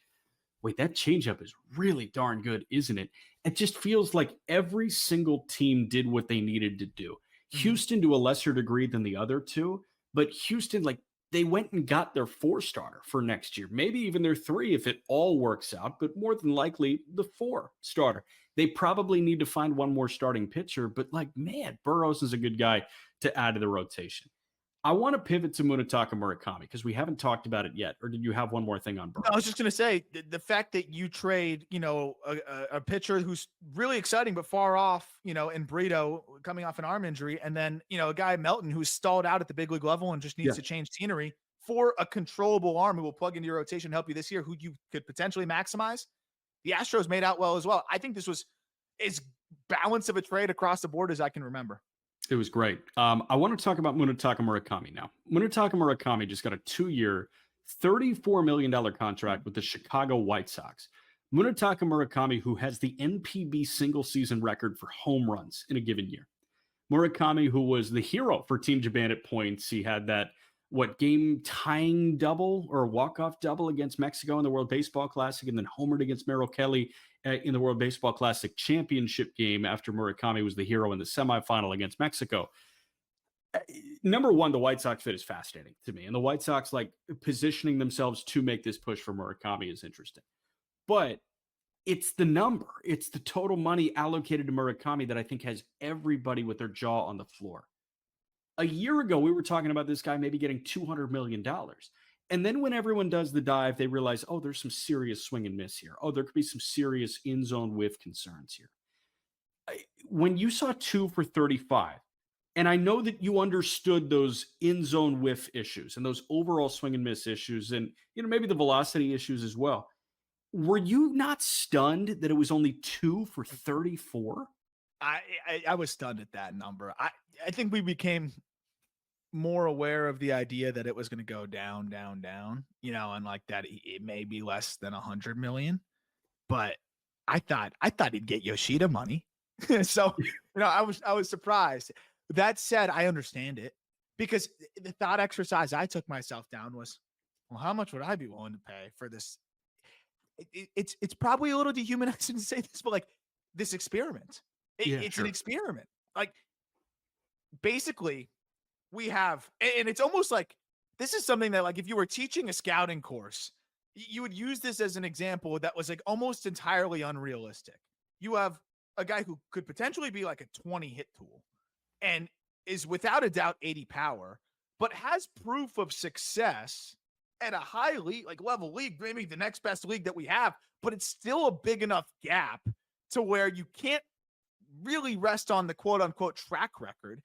S1: wait, that changeup is really darn good, isn't it? It just feels like every single team did what they needed to do. Houston to a lesser degree than the other two, but Houston, they went and got their 4-starter for next year, maybe even their 3 if it all works out, but more than likely the 4-starter. They probably need to find one more starting pitcher, but man, Burroughs is a good guy to add to the rotation. I want to pivot to Munetaka Murakami because we haven't talked about it yet. Or did you have one more thing on Burroughs?
S2: No, I was just going to say the fact that you trade, a pitcher who's really exciting but far off, in Brito coming off an arm injury, and then, a guy Melton who's stalled out at the big league level and just needs to change scenery for a controllable arm who will plug into your rotation and help you this year, who you could potentially maximize. The Astros made out well as well. I think this was as balanced of a trade across the board as I can remember.
S1: It was great. I want to talk about Munetaka Murakami now. Munetaka Murakami just got a 2-year, $34 million contract with the Chicago White Sox. Munetaka Murakami, who has the NPB single-season record for home runs in a given year. Murakami, who was the hero for Team Japan at points. He had that, game-tying double or walk-off double against Mexico in the World Baseball Classic, and then homered against Merrill Kelly in the World Baseball Classic championship game after Murakami was the hero in the semifinal against Mexico. Number one, the White Sox fit is fascinating to me. And the White Sox, positioning themselves to make this push for Murakami is interesting. But it's the number. It's the total money allocated to Murakami that I think has everybody with their jaw on the floor. A year ago, we were talking about this guy maybe getting $200 million. And then when everyone does the dive, they realize, there's some serious swing and miss here. There could be some serious in-zone whiff concerns here. When you saw 2 for 35, and I know that you understood those in-zone whiff issues and those overall swing and miss issues and, maybe the velocity issues as well. Were you not stunned that it was only 2 for 34?
S2: I was stunned at that number. I think we became more aware of the idea that it was going to go down, and that it may be less than 100 million. But I thought he'd get Yoshida money. So, I was surprised. That said, I understand it because the thought exercise I took myself down was, well, how much would I be willing to pay for this? It's probably a little dehumanizing to say this, but this experiment, it's an experiment. Basically, we have, and it's almost like this is something that if you were teaching a scouting course, you would use this as an example that was almost entirely unrealistic. You have a guy who could potentially be a 20 hit tool and is without a doubt 80 power, but has proof of success at a high league, level league, maybe the next best league that we have, but it's still a big enough gap to where you can't really rest on the quote unquote track record.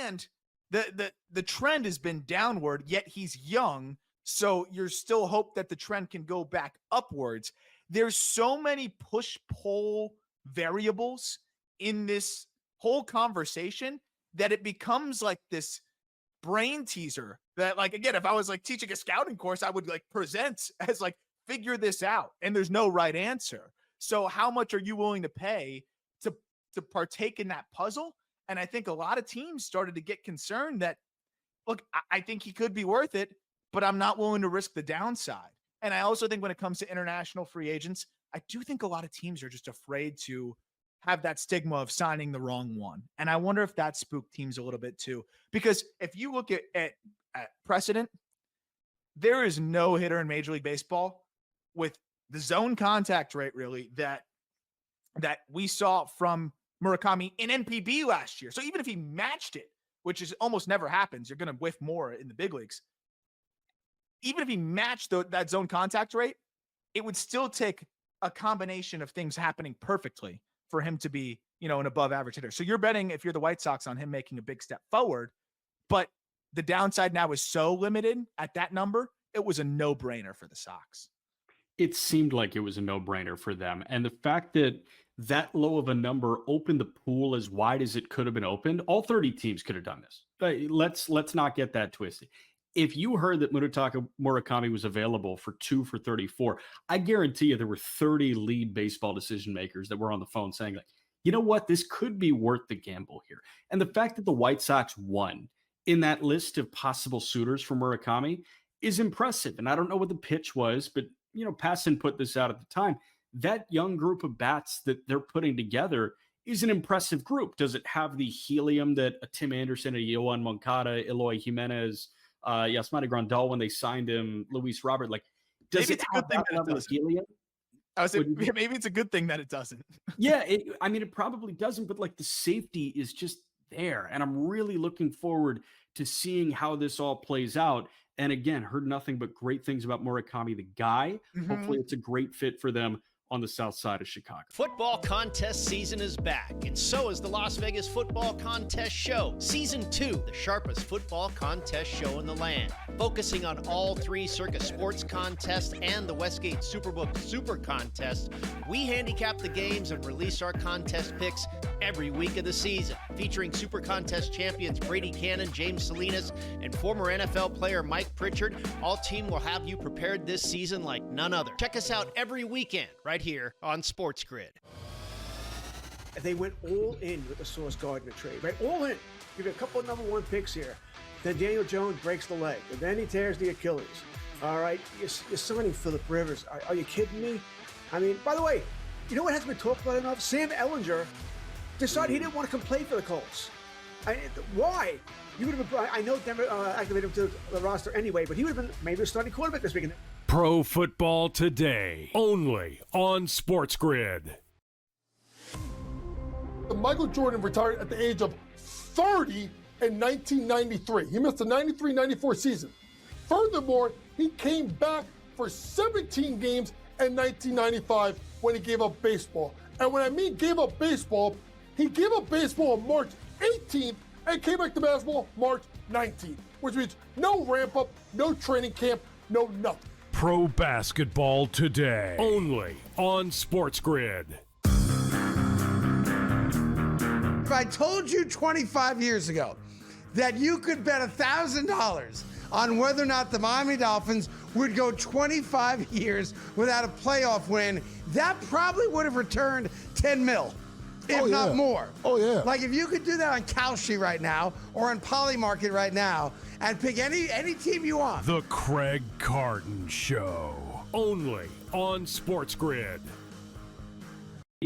S2: And the trend has been downward, yet he's young. So you're still hope that the trend can go back upwards. There's so many push-pull variables in this whole conversation that it becomes this brain teaser that again, if I was teaching a scouting course, I would present as figure this out. And there's no right answer. So how much are you willing to pay to partake in that puzzle? And I think a lot of teams started to get concerned that, look, I think he could be worth it, but I'm not willing to risk the downside. And I also think when it comes to international free agents, I do think a lot of teams are just afraid to have that stigma of signing the wrong one. And I wonder if that spooked teams a little bit too. Because if you look at precedent, there is no hitter in Major League Baseball with the zone contact rate really that we saw from Murakami in NPB last year. So even if he matched it, which is almost never happens, you're going to whiff more in the big leagues. Even if he matched that zone contact rate, it would still take a combination of things happening perfectly for him to be, an above average hitter. So you're betting, if you're the White Sox, on him making a big step forward, but the downside now is so limited at that number, it was a no-brainer for the Sox.
S1: It seemed like it was a no-brainer for them. And the fact that low of a number opened the pool as wide as it could have been opened, all 30 teams could have done this. Let's not get that twisted. If you heard that Munetaka Murakami was available for 2 for 34, I guarantee you there were 30 lead baseball decision makers that were on the phone saying, you know what, this could be worth the gamble here. And the fact that the White Sox won in that list of possible suitors for Murakami is impressive. And I don't know what the pitch was, but Passan put this out at the time. That young group of bats that they're putting together is an impressive group. Does it have the helium that a Tim Anderson, a Yohan Moncada, Eloy Jimenez, Yasmani Grandal when they signed him, Luis Robert. Like, does
S2: Maybe
S1: it
S2: it's a
S1: have
S2: good thing
S1: that
S2: that it
S1: level of
S2: doesn't.
S1: helium?
S2: I was saying, maybe it's a good thing that it doesn't.
S1: Yeah, it probably doesn't, but like the safety is just there. And I'm really looking forward to seeing how this all plays out. And again, heard nothing but great things about Murakami, the guy. Hopefully it's a great fit for them on the south side of Chicago.
S12: Football contest season is back, and so is the Las Vegas Football Contest Show. Season 2, the sharpest football contest show in the land. Focusing on all 3 Circa Sports contests and the Westgate Superbook Super Contest, we handicap the games and release our contest picks every week of the season. Featuring Super Contest champions Brady Cannon, James Salinas, and former NFL player Mike Pritchard, all team will have you prepared this season like none other. Check us out every weekend right here on SportsGrid.
S9: They went all in with the Sauce Gardner trade, right? All in. You get a couple of number 1 picks here. Then Daniel Jones breaks the leg, and then he tears the Achilles. All right, you're signing Phillip Rivers. Are you kidding me? I mean, by the way, you know what hasn't been talked about enough? Sam Ellinger decided he didn't want to come play for the Colts. Why? You would have been. I know Denver activated him to the roster anyway, but he would have been maybe a starting quarterback this weekend.
S4: Pro Football Today, only on SportsGrid.
S3: Michael Jordan retired at the age of 30 in 1993. He missed the 93-94 season. Furthermore, he came back for 17 games in 1995 when he gave up baseball. And when I mean gave up baseball, he gave up baseball on March 18th and came back to basketball March 19th, which means no ramp up, no training camp, no nothing.
S4: Pro Basketball Today, only on SportsGrid.
S5: If I told you 25 years ago that you could bet $1,000 on whether or not the Miami Dolphins would go 25 years without a playoff win, that probably would have returned 10 mil, if not more.
S6: Oh, yeah.
S5: Like if you could do that on Kalshi right now or on Polymarket right now and pick any team you want.
S4: The Craig Carton Show, only on SportsGrid.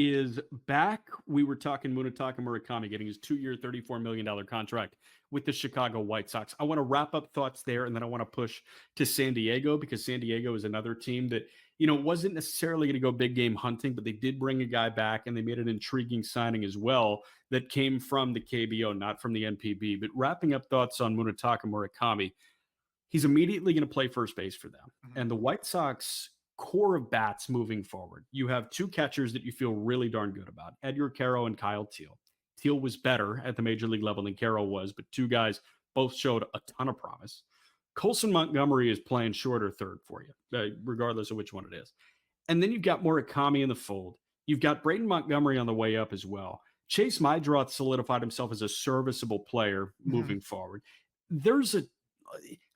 S1: Is back. We were talking Munetaka Murakami getting his 2-year, $34 million contract with the Chicago White Sox. I want to wrap up thoughts there, and then I want to push to San Diego, because San Diego is another team that, wasn't necessarily going to go big game hunting, but they did bring a guy back, and they made an intriguing signing as well that came from the KBO, not from the NPB. But wrapping up thoughts on Munetaka Murakami, he's immediately going to play first base for them. And the White Sox core of bats moving forward, you have 2 catchers that you feel really darn good about, Edgar Quero and Kyle Teal. Teal was better at the major league level than Quero was, but 2 guys both showed a ton of promise. Colson Montgomery is playing short or third for you, regardless of which one it is. And then you've got Murakami in the fold. You've got Braden Montgomery on the way up as well. Chase Mydroth solidified himself as a serviceable player moving forward.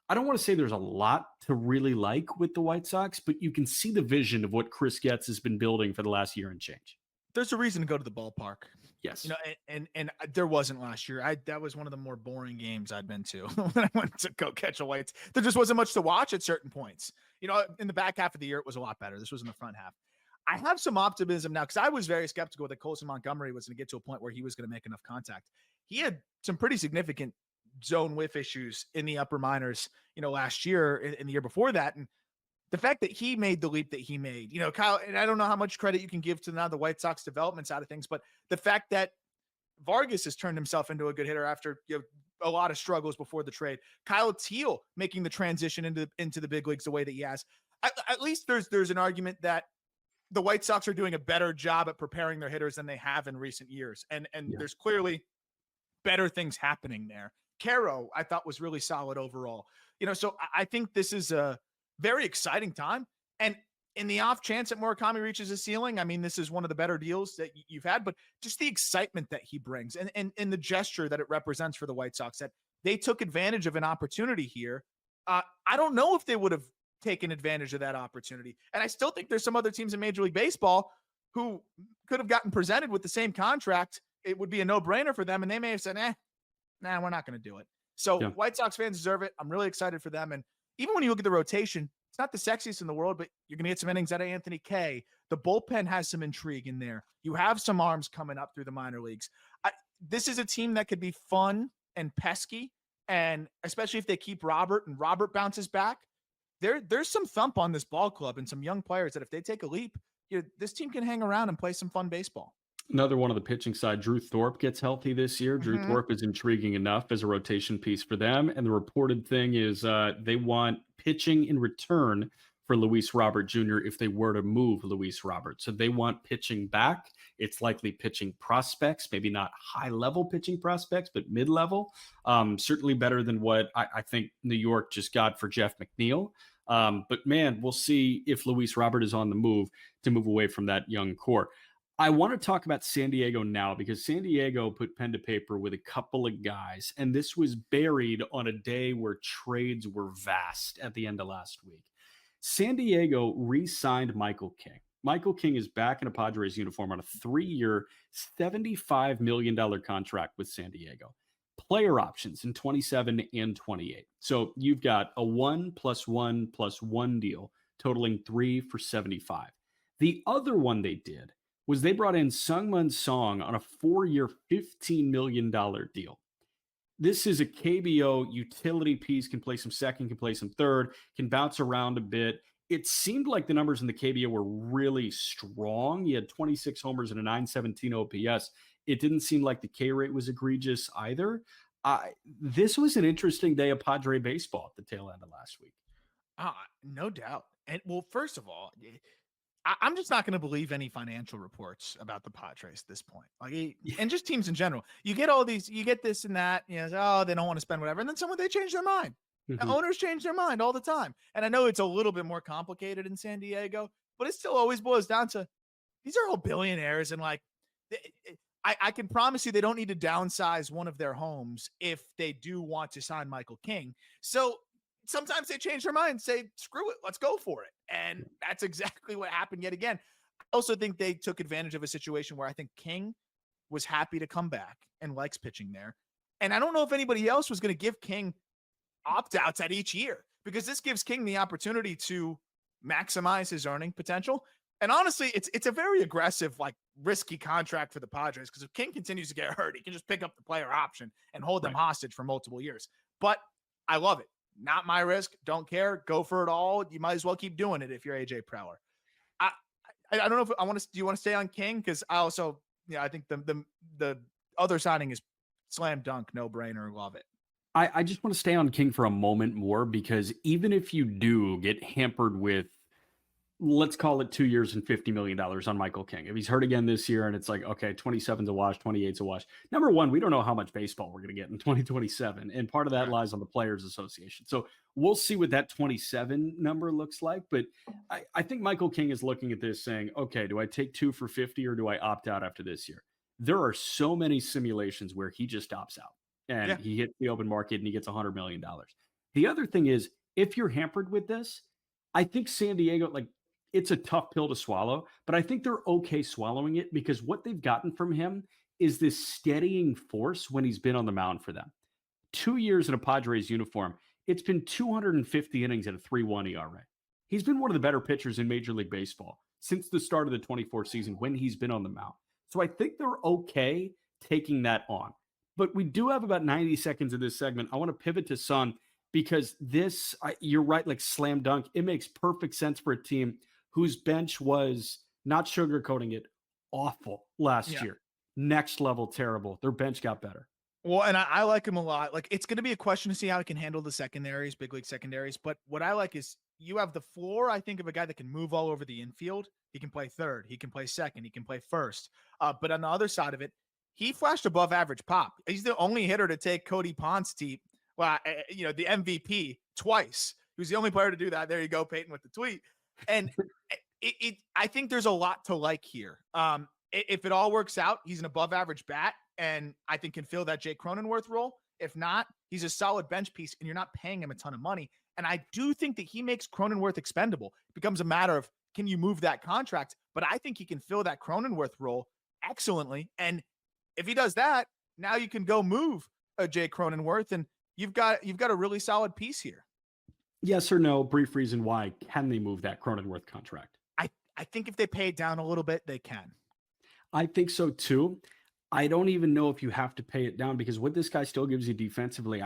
S1: I don't want to say there's a lot to really like with the White Sox, but you can see the vision of what Chris Getz has been building for the last year and change.
S2: There's a reason to go to the ballpark.
S1: Yes.
S2: And there wasn't last year. That was one of the more boring games I'd been to when I went to go catch a Whites. There just wasn't much to watch at certain points. In the back half of the year, it was a lot better. This was in the front half. I have some optimism now, because I was very skeptical that Colson Montgomery was going to get to a point where he was going to make enough contact. He had some pretty significant zone whiff issues in the upper minors, last year and the year before that. And the fact that he made the leap that he made, Kyle, and I don't know how much credit you can give to now the White Sox development side of things, but the fact that Vargas has turned himself into a good hitter after a lot of struggles before the trade, Kyle Teal making the transition into the big leagues the way that he has, at least there's an argument that the White Sox are doing a better job at preparing their hitters than they have in recent years. And there's clearly better things happening there. Quero, I thought, was really solid overall. So I think this is a very exciting time. And in the off chance that Murakami reaches a ceiling, I mean, this is one of the better deals that you've had, but just the excitement that he brings and the gesture that it represents for the White Sox, that they took advantage of an opportunity here. I don't know if they would have taken advantage of that opportunity. And I still think there's some other teams in Major League Baseball who could have gotten presented with the same contract. It would be a no-brainer for them, and they may have said, nah, we're not going to do it. So White Sox fans deserve it. I'm really excited for them. And even when you look at the rotation, it's not the sexiest in the world, but you're going to get some innings out of Anthony Kay. The bullpen has some intrigue in there. You have some arms coming up through the minor leagues. This is a team that could be fun and pesky And especially if they keep Robert and Robert bounces back, there's some thump on this ball club and some young players that if they take a leap, this team can hang around and play some fun baseball.
S1: Another one on the pitching side, Drew Thorpe gets healthy this year. Drew Thorpe is intriguing enough as a rotation piece for them. And the reported thing is they want pitching in return for Luis Robert Jr. if they were to move Luis Robert. So they want pitching back. It's likely pitching prospects, maybe not high-level pitching prospects, but mid-level. Certainly better than what I think New York just got for Jeff McNeil. But man, we'll see if Luis Robert is on the move to move away from that young core. I want to talk about San Diego now because San Diego put pen to paper with a couple of guys, and this was buried on a day where trades were vast at the end of last week. San Diego re-signed Michael King. Michael King is back in a Padres uniform on a 3-year, $75 million contract with San Diego. Player options in 27 and 28. So you've got a 1+1+1 deal totaling 3 for 75. The other one they did was they brought in Sungmun Song on a 4-year, $15 million deal. This is a KBO utility piece, can play some second, can play some third, can bounce around a bit. It seemed like the numbers in the KBO were really strong. He had 26 homers and a 917 OPS. It didn't seem like the K rate was egregious either. This was an interesting day of Padre baseball at the tail end of last week.
S2: No doubt. And well, first of all, I'm just not going to believe any financial reports about the Padres at this point. And just teams in general. You get all these, you get this and that, they don't want to spend whatever. And then they change their mind. The owners change their mind all the time. And I know it's a little bit more complicated in San Diego, but it still always boils down to these are all billionaires. And I can promise you they don't need to downsize one of their homes if they do want to sign Michael King. So sometimes they change their mind, say, screw it, let's go for it. And that's exactly what happened yet again. I also think they took advantage of a situation where I think King was happy to come back and likes pitching there. And I don't know if anybody else was going to give King opt-outs at each year because this gives King the opportunity to maximize his earning potential. And honestly, it's a very aggressive, risky contract for the Padres because if King continues to get hurt, he can just pick up the player option and hold them hostage for multiple years. But I love it. Not my risk. Don't care. Go for it all. You might as well keep doing it if you're AJ Preller. I don't know if I want to. Do you want to stay on King? Because I also, I think the other signing is slam dunk, no brainer. Love it.
S1: I just want to stay on King for a moment more because even if you do get hampered with, let's call it 2 years and $50 million on Michael King. If he's hurt again this year and it's like, okay, 27's a wash, 28's a wash. Number one, we don't know how much baseball we're going to get in 2027. And part of that lies on the Players Association. So we'll see what that 27 number looks like. But I think Michael King is looking at this saying, okay, do I take 2 for 50 or do I opt out after this year? There are so many simulations where he just opts out and he hits the open market and he gets $100 million. The other thing is, if you're hampered with this, I think San Diego, it's a tough pill to swallow, but I think they're okay swallowing it because what they've gotten from him is this steadying force when he's been on the mound for them. 2 years in a Padres uniform, it's been 250 innings at a 3.1 ERA. He's been one of the better pitchers in Major League Baseball since the start of the 24 season when he's been on the mound. So I think they're okay taking that on. But we do have about 90 seconds of this segment. I want to pivot to Sun because this, you're right, slam dunk. It makes perfect sense for a team whose bench was, not sugarcoating it, awful last year. Next level terrible. Their bench got better.
S2: Well, and I like him a lot. It's going to be a question to see how he can handle the secondaries, big league secondaries. But what I like is you have the floor, I think, of a guy that can move all over the infield. He can play third. He can play second. He can play first. But on the other side of it, he flashed above average pop. He's the only hitter to take Cody Ponce the MVP twice. He was the only player to do that. There you go, Peyton, with the tweet. And I think there's a lot to like here. If it all works out, he's an above average bat and I think can fill that Jake Cronenworth role. If not, he's a solid bench piece and you're not paying him a ton of money. And I do think that he makes Cronenworth expendable. It becomes a matter of, can you move that contract? But I think he can fill that Cronenworth role excellently. And if he does that, now you can go move a Jake Cronenworth and you've got a really solid piece here.
S1: Yes or no? Brief reason why. Can they move that Cronenworth contract?
S2: I think if they pay it down a little bit, they can.
S1: I think so too. I don't even know if you have to pay it down because what this guy still gives you defensively,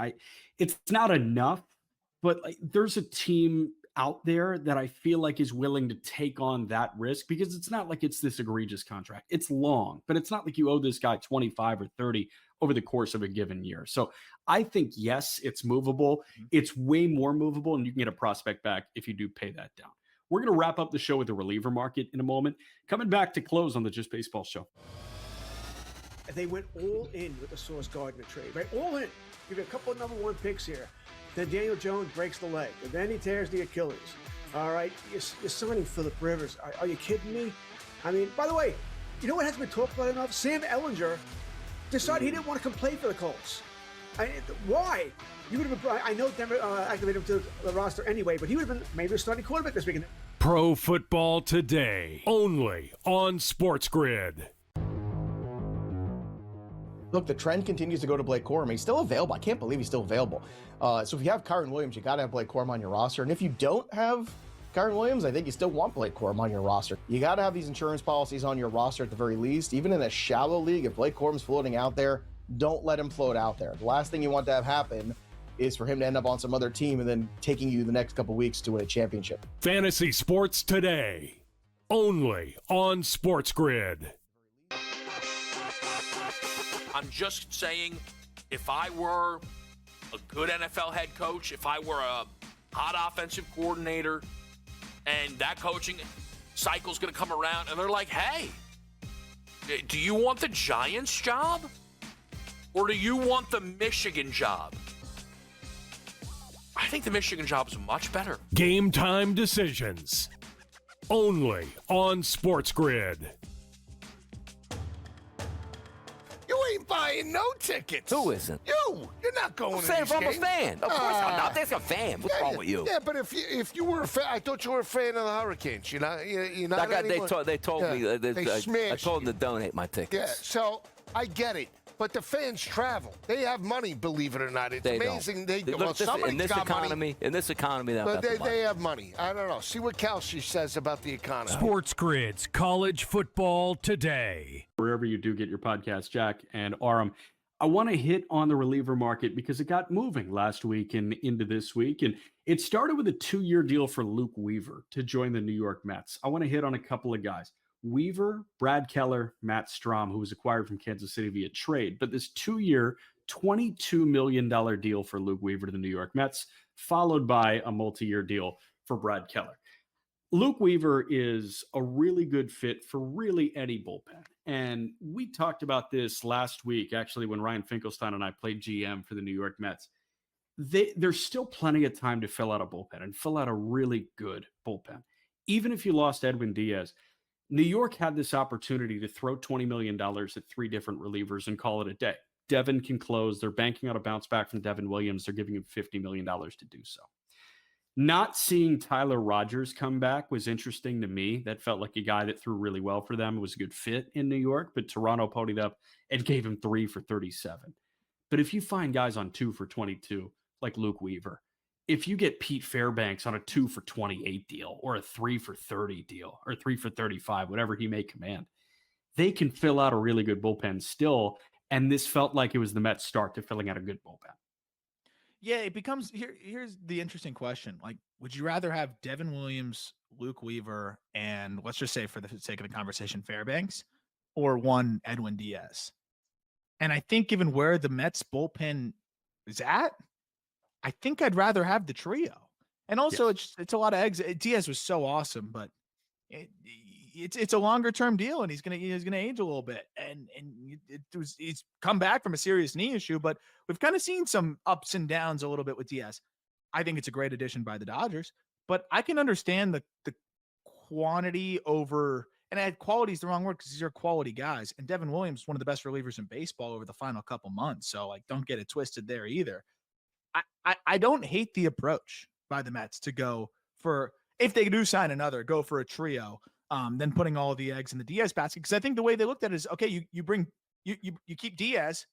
S1: it's not enough, but like, there's a team out there that I feel like is willing to take on that risk because it's not like it's this egregious contract. It's long, but it's not like you owe this guy 25 or 30 over the course of a given year. So I think, yes, it's movable. It's way more movable, and you can get a prospect back if you do pay that down. We're going to wrap up the show with the reliever market in a moment. Coming back to close on the Just Baseball show.
S9: They went all in with the Sauce Gardner trade, right? All in. You get a couple of number 1 picks here. Then Daniel Jones breaks the leg, and then he tears the Achilles. All right, you're signing Phillip Rivers. Are you kidding me? I mean, by the way, you know what hasn't been talked about enough? Sam Ellinger decided he didn't want to come play for the Colts. Why? You would have been. I know Denver activated him to the roster anyway, but he would have been maybe a starting quarterback this weekend.
S4: Pro Football Today, only on SportsGrid.
S11: Look, the trend continues to go to Blake Corum. He's still available. I can't believe he's still available. So if you have Kyron Williams, you got to have Blake Corum on your roster. And if you don't have Kyron Williams, I think you still want Blake Corum on your roster. You got to have these insurance policies on your roster at the very least. Even in a shallow league, if Blake Corum's floating out there, don't let him float out there. The last thing you want to have happen is for him to end up on some other team and then taking you the next couple weeks to win a championship.
S4: Fantasy Sports Today, only on SportsGrid.
S10: I'm just saying, if I were a good NFL head coach, if I were a hot offensive coordinator, and that coaching cycle's going to come around, and they're like, hey, do you want the Giants job? Or do you want the Michigan job? I think the Michigan job is much better.
S4: Game time decisions, only on SportsGrid.
S6: You ain't buying no tickets.
S7: Who isn't?
S6: You're not going to these
S7: I'm a
S6: games.
S7: fan. Of course I'm not. There's a fan. What's wrong with you?
S6: Yeah, but if you were a fan, I thought you were a fan of the Hurricanes. You're not anymore.
S7: They told me.
S6: They smashed
S7: I told them to donate my tickets.
S6: Yeah, so I get it. But the fans travel. They have money, believe it or not. It's
S7: They
S6: amazing.
S7: don't.
S6: Well, somebody's
S7: in this
S6: got
S7: economy,
S6: money.
S7: in this economy,
S6: But they have money. I don't know. See what Kelsey says about the economy.
S4: SportsGrid's College Football Today.
S1: Wherever you do get your podcast, Jack and Aram. I want to hit on the reliever market because it got moving last week and into this week. And it started with a 2-year deal for Luke Weaver to join the New York Mets. I want to hit on a couple of guys. Weaver, Brad Keller, Matt Strom, who was acquired from Kansas City via trade. But this 2-year, $22 million deal for Luke Weaver to the New York Mets, followed by a multi-year deal for Brad Keller. Luke Weaver is a really good fit for really any bullpen. And we talked about this last week, actually, when Ryan Finkelstein and I played GM for the New York Mets. There's still plenty of time to fill out a bullpen and fill out a really good bullpen. Even if you lost Edwin Diaz, New York had this opportunity to throw $20 million at 3 different relievers and call it a day. Devin can close. They're banking on a bounce back from Devin Williams. They're giving him $50 million to do so. Not seeing Tyler Rogers come back was interesting to me. That felt like a guy that threw really well for them. It was a good fit in New York, but Toronto ponied up and gave him 3 for 37. But if you find guys on 2 for 22, like Luke Weaver, if you get Pete Fairbanks on a 2 for 28 deal or a 3 for 30 deal or 3 for 35, whatever he may command, they can fill out a really good bullpen still. And this felt like it was the Mets' start to filling out a good bullpen.
S2: Yeah, it becomes here's the interesting question. Like, would you rather have Devin Williams, Luke Weaver, and let's just say for the sake of the conversation, Fairbanks, or one Edwin Diaz? And I think given where the Mets bullpen is at, I think I'd rather have the trio. And also it's a lot of eggs. Diaz was so awesome, but it's a longer term deal, and he's gonna age a little bit. And he's come back from a serious knee issue, but we've kind of seen some ups and downs a little bit with Diaz. I think it's a great addition by the Dodgers, but I can understand the quantity over, and quality is the wrong word because these are quality guys. And Devin Williams is one of the best relievers in baseball over the final couple months. So like, don't get it twisted there either. I don't hate the approach by the Mets to go for, if they do sign another, go for a trio, then putting all of the eggs in the Diaz basket. Because I think the way they looked at it is, okay, you keep Diaz,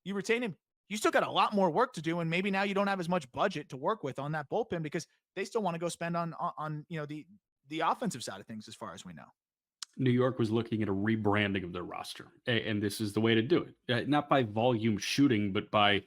S2: you retain him. You still got a lot more work to do, and maybe now you don't have as much budget to work with on that bullpen because they still want to go spend on the offensive side of things, as far as we know.
S1: New York was looking at a rebranding of their roster, and this is the way to do it. Not by volume shooting, but by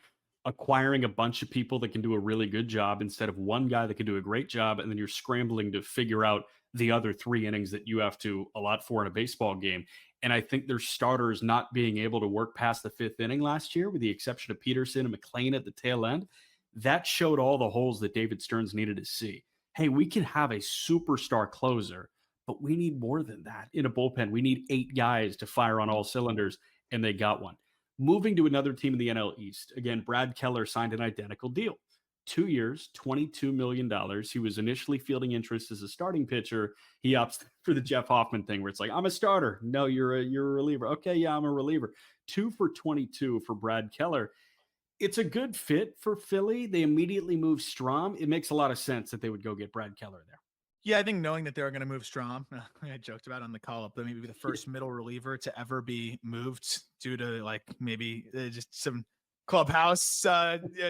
S1: acquiring a bunch of people that can do a really good job instead of one guy that can do a great job, and then you're scrambling to figure out the other 3 innings that you have to allot for in a baseball game. And I think their starters not being able to work past the 5th inning last year, with the exception of Peterson and McLean at the tail end, that showed all the holes that David Stearns needed to see. Hey, we can have a superstar closer, but we need more than that in a bullpen. We need 8 guys to fire on all cylinders, and they got one. Moving to another team in the NL East, again, Brad Keller signed an identical deal. 2 years, $22 million. He was initially fielding interest as a starting pitcher. He opts for the Jeff Hoffman thing where it's like, I'm a starter. No, you're a reliever. Okay, yeah, I'm a reliever. 2 for 22 for Brad Keller. It's a good fit for Philly. They immediately moved Strom. It makes a lot of sense that they would go get Brad Keller there.
S2: Yeah, I think knowing that they were going to move Strom, I joked about on the call up, but maybe the first middle reliever to ever be moved due to like maybe just some clubhouse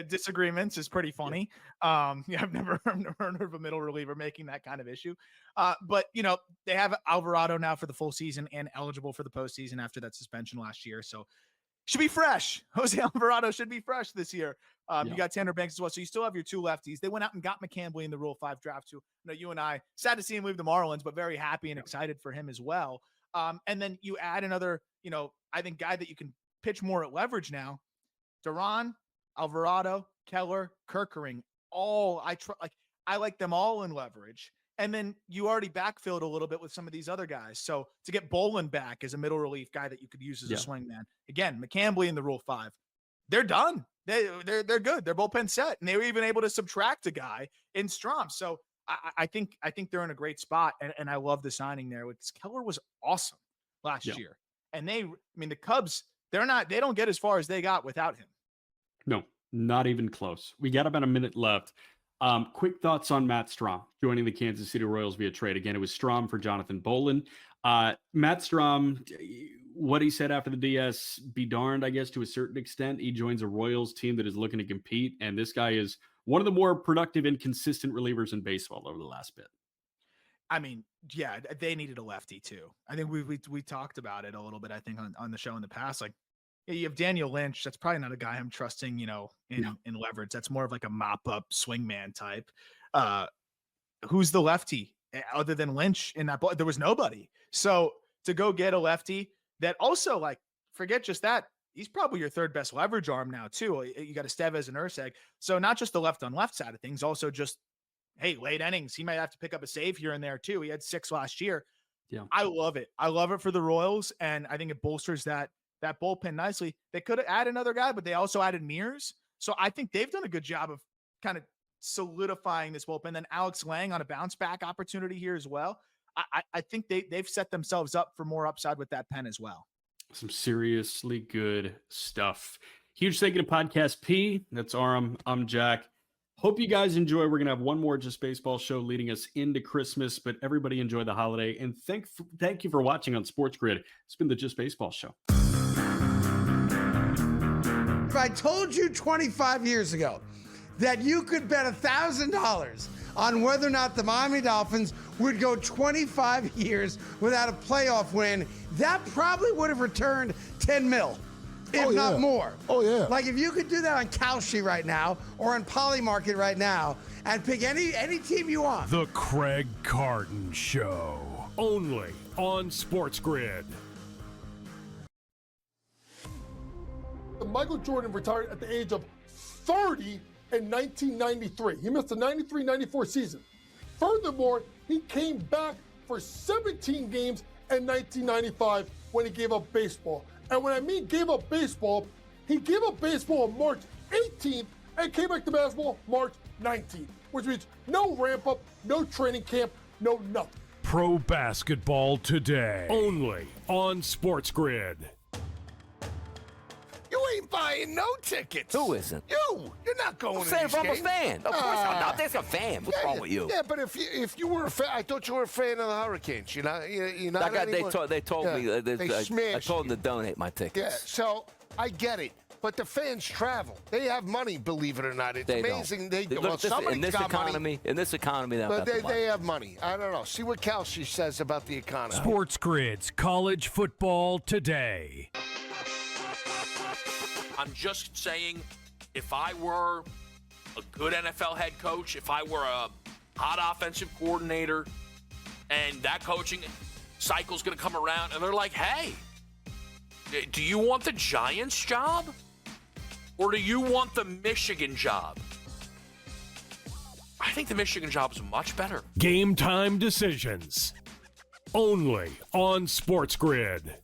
S2: disagreements is pretty funny. I've never heard of a middle reliever making that kind of issue. But they have Alvarado now for the full season and eligible for the postseason after that suspension last year. So should be fresh. Jose Alvarado should be fresh this year. You got Tanner Banks as well. So you still have your 2 lefties. They went out and got McCambly in the Rule 5 draft too. You and I, sad to see him leave the Marlins, but very happy and excited for him as well. And then you add another, I think guy that you can pitch more at leverage now. Duran, Alvarado, Keller, Kerkering, I like them all in leverage. And then you already backfilled a little bit with some of these other guys. So to get Bolin back as a middle relief guy that you could use as a swing man. Again, McCambly in the Rule 5. They're done. They're good. They're bullpen set. And they were even able to subtract a guy in Strom. So I think they're in a great spot. And I love the signing there. Keller was awesome last year. And the Cubs, they don't get as far as they got without him.
S1: No, not even close. We got about a minute left. Quick thoughts on Matt Strom joining the Kansas City Royals via trade. Again, it was Strom for Jonathan Bolin. Matt Strom, what he said after the DS, be darned, I guess, to a certain extent. He joins a Royals team that is looking to compete, and this guy is one of the more productive and consistent relievers in baseball over the last bit.
S2: They needed a lefty too. I think we talked about it a little bit, I think, on the show in the past. Like, you have Daniel Lynch. That's probably not a guy I'm trusting, in leverage. That's more of like a mop-up swingman type. Who's the lefty other than Lynch in that ball? There was nobody. So to go get a lefty that also, like, forget just that, he's probably your 3rd best leverage arm now too. You got Estevez and Urseg. So not just the left on left side of things, also just, hey, late innings. He might have to pick up a save here and there too. He had 6 last year.
S1: Yeah,
S2: I love it. I love it for the Royals, and I think it bolsters that bullpen nicely. They could have added another guy, but they also added Mears. So I think they've done a good job of kind of solidifying this bullpen. Then Alex Lang on a bounce back opportunity here as well. I think they've set themselves up for more upside with that pen as well.
S1: Some seriously good stuff. Huge thank you to Podcast P. That's Aram. I'm Jack. Hope you guys enjoy. We're going to have one more Just Baseball show leading us into Christmas, but everybody enjoy the holiday. And thank you for watching on SportsGrid. It's been the Just Baseball show.
S5: If I told you 25 years ago that you could bet $1,000 on whether or not the Miami Dolphins would go 25 years without a playoff win, that probably would have returned 10 mil, if not more.
S3: Oh, yeah.
S5: Like, if you could do that on Kalshi right now or on Polymarket right now and pick any team you want.
S4: The Craig Carton Show, only on SportsGrid.
S3: Michael Jordan retired at the age of 30 in 1993. He missed the 93-94 season. Furthermore, he came back for 17 games in 1995 when he gave up baseball. And when I mean gave up baseball, he gave up baseball on March 18th and came back to basketball March 19th, which means no ramp up, no training camp, no nothing.
S4: Pro basketball today, only on SportsGrid.
S6: You ain't buying no tickets.
S7: Who isn't?
S6: You're not going to
S7: Say
S6: these
S7: if I'm
S6: games.
S7: a fan. Of course I'm not. There's a fan. What's wrong with you?
S6: Yeah, but if you were a fan, I thought you were a fan of the Hurricanes. You're not
S7: They told me.
S6: They
S7: I
S6: smashed
S7: told them
S6: you.
S7: to donate my tickets.
S6: Yeah, so I get it. but the fans travel. They have money, believe it or not. It's
S7: They
S6: amazing.
S7: don't.
S6: Well,
S7: Look,
S6: somebody's
S7: in this
S6: got
S7: economy,
S6: money.
S7: in this economy,
S6: But they have money. I don't know. See what Kelsey says about the economy.
S4: SportsGrid's College Football Today.
S10: I'm just saying, if I were a good NFL head coach, if I were a hot offensive coordinator, and that coaching cycle's going to come around, and they're like, hey, do you want the Giants job? Or do you want the Michigan job? I think the Michigan job is much better.
S4: Game time decisions. Only on SportsGrid.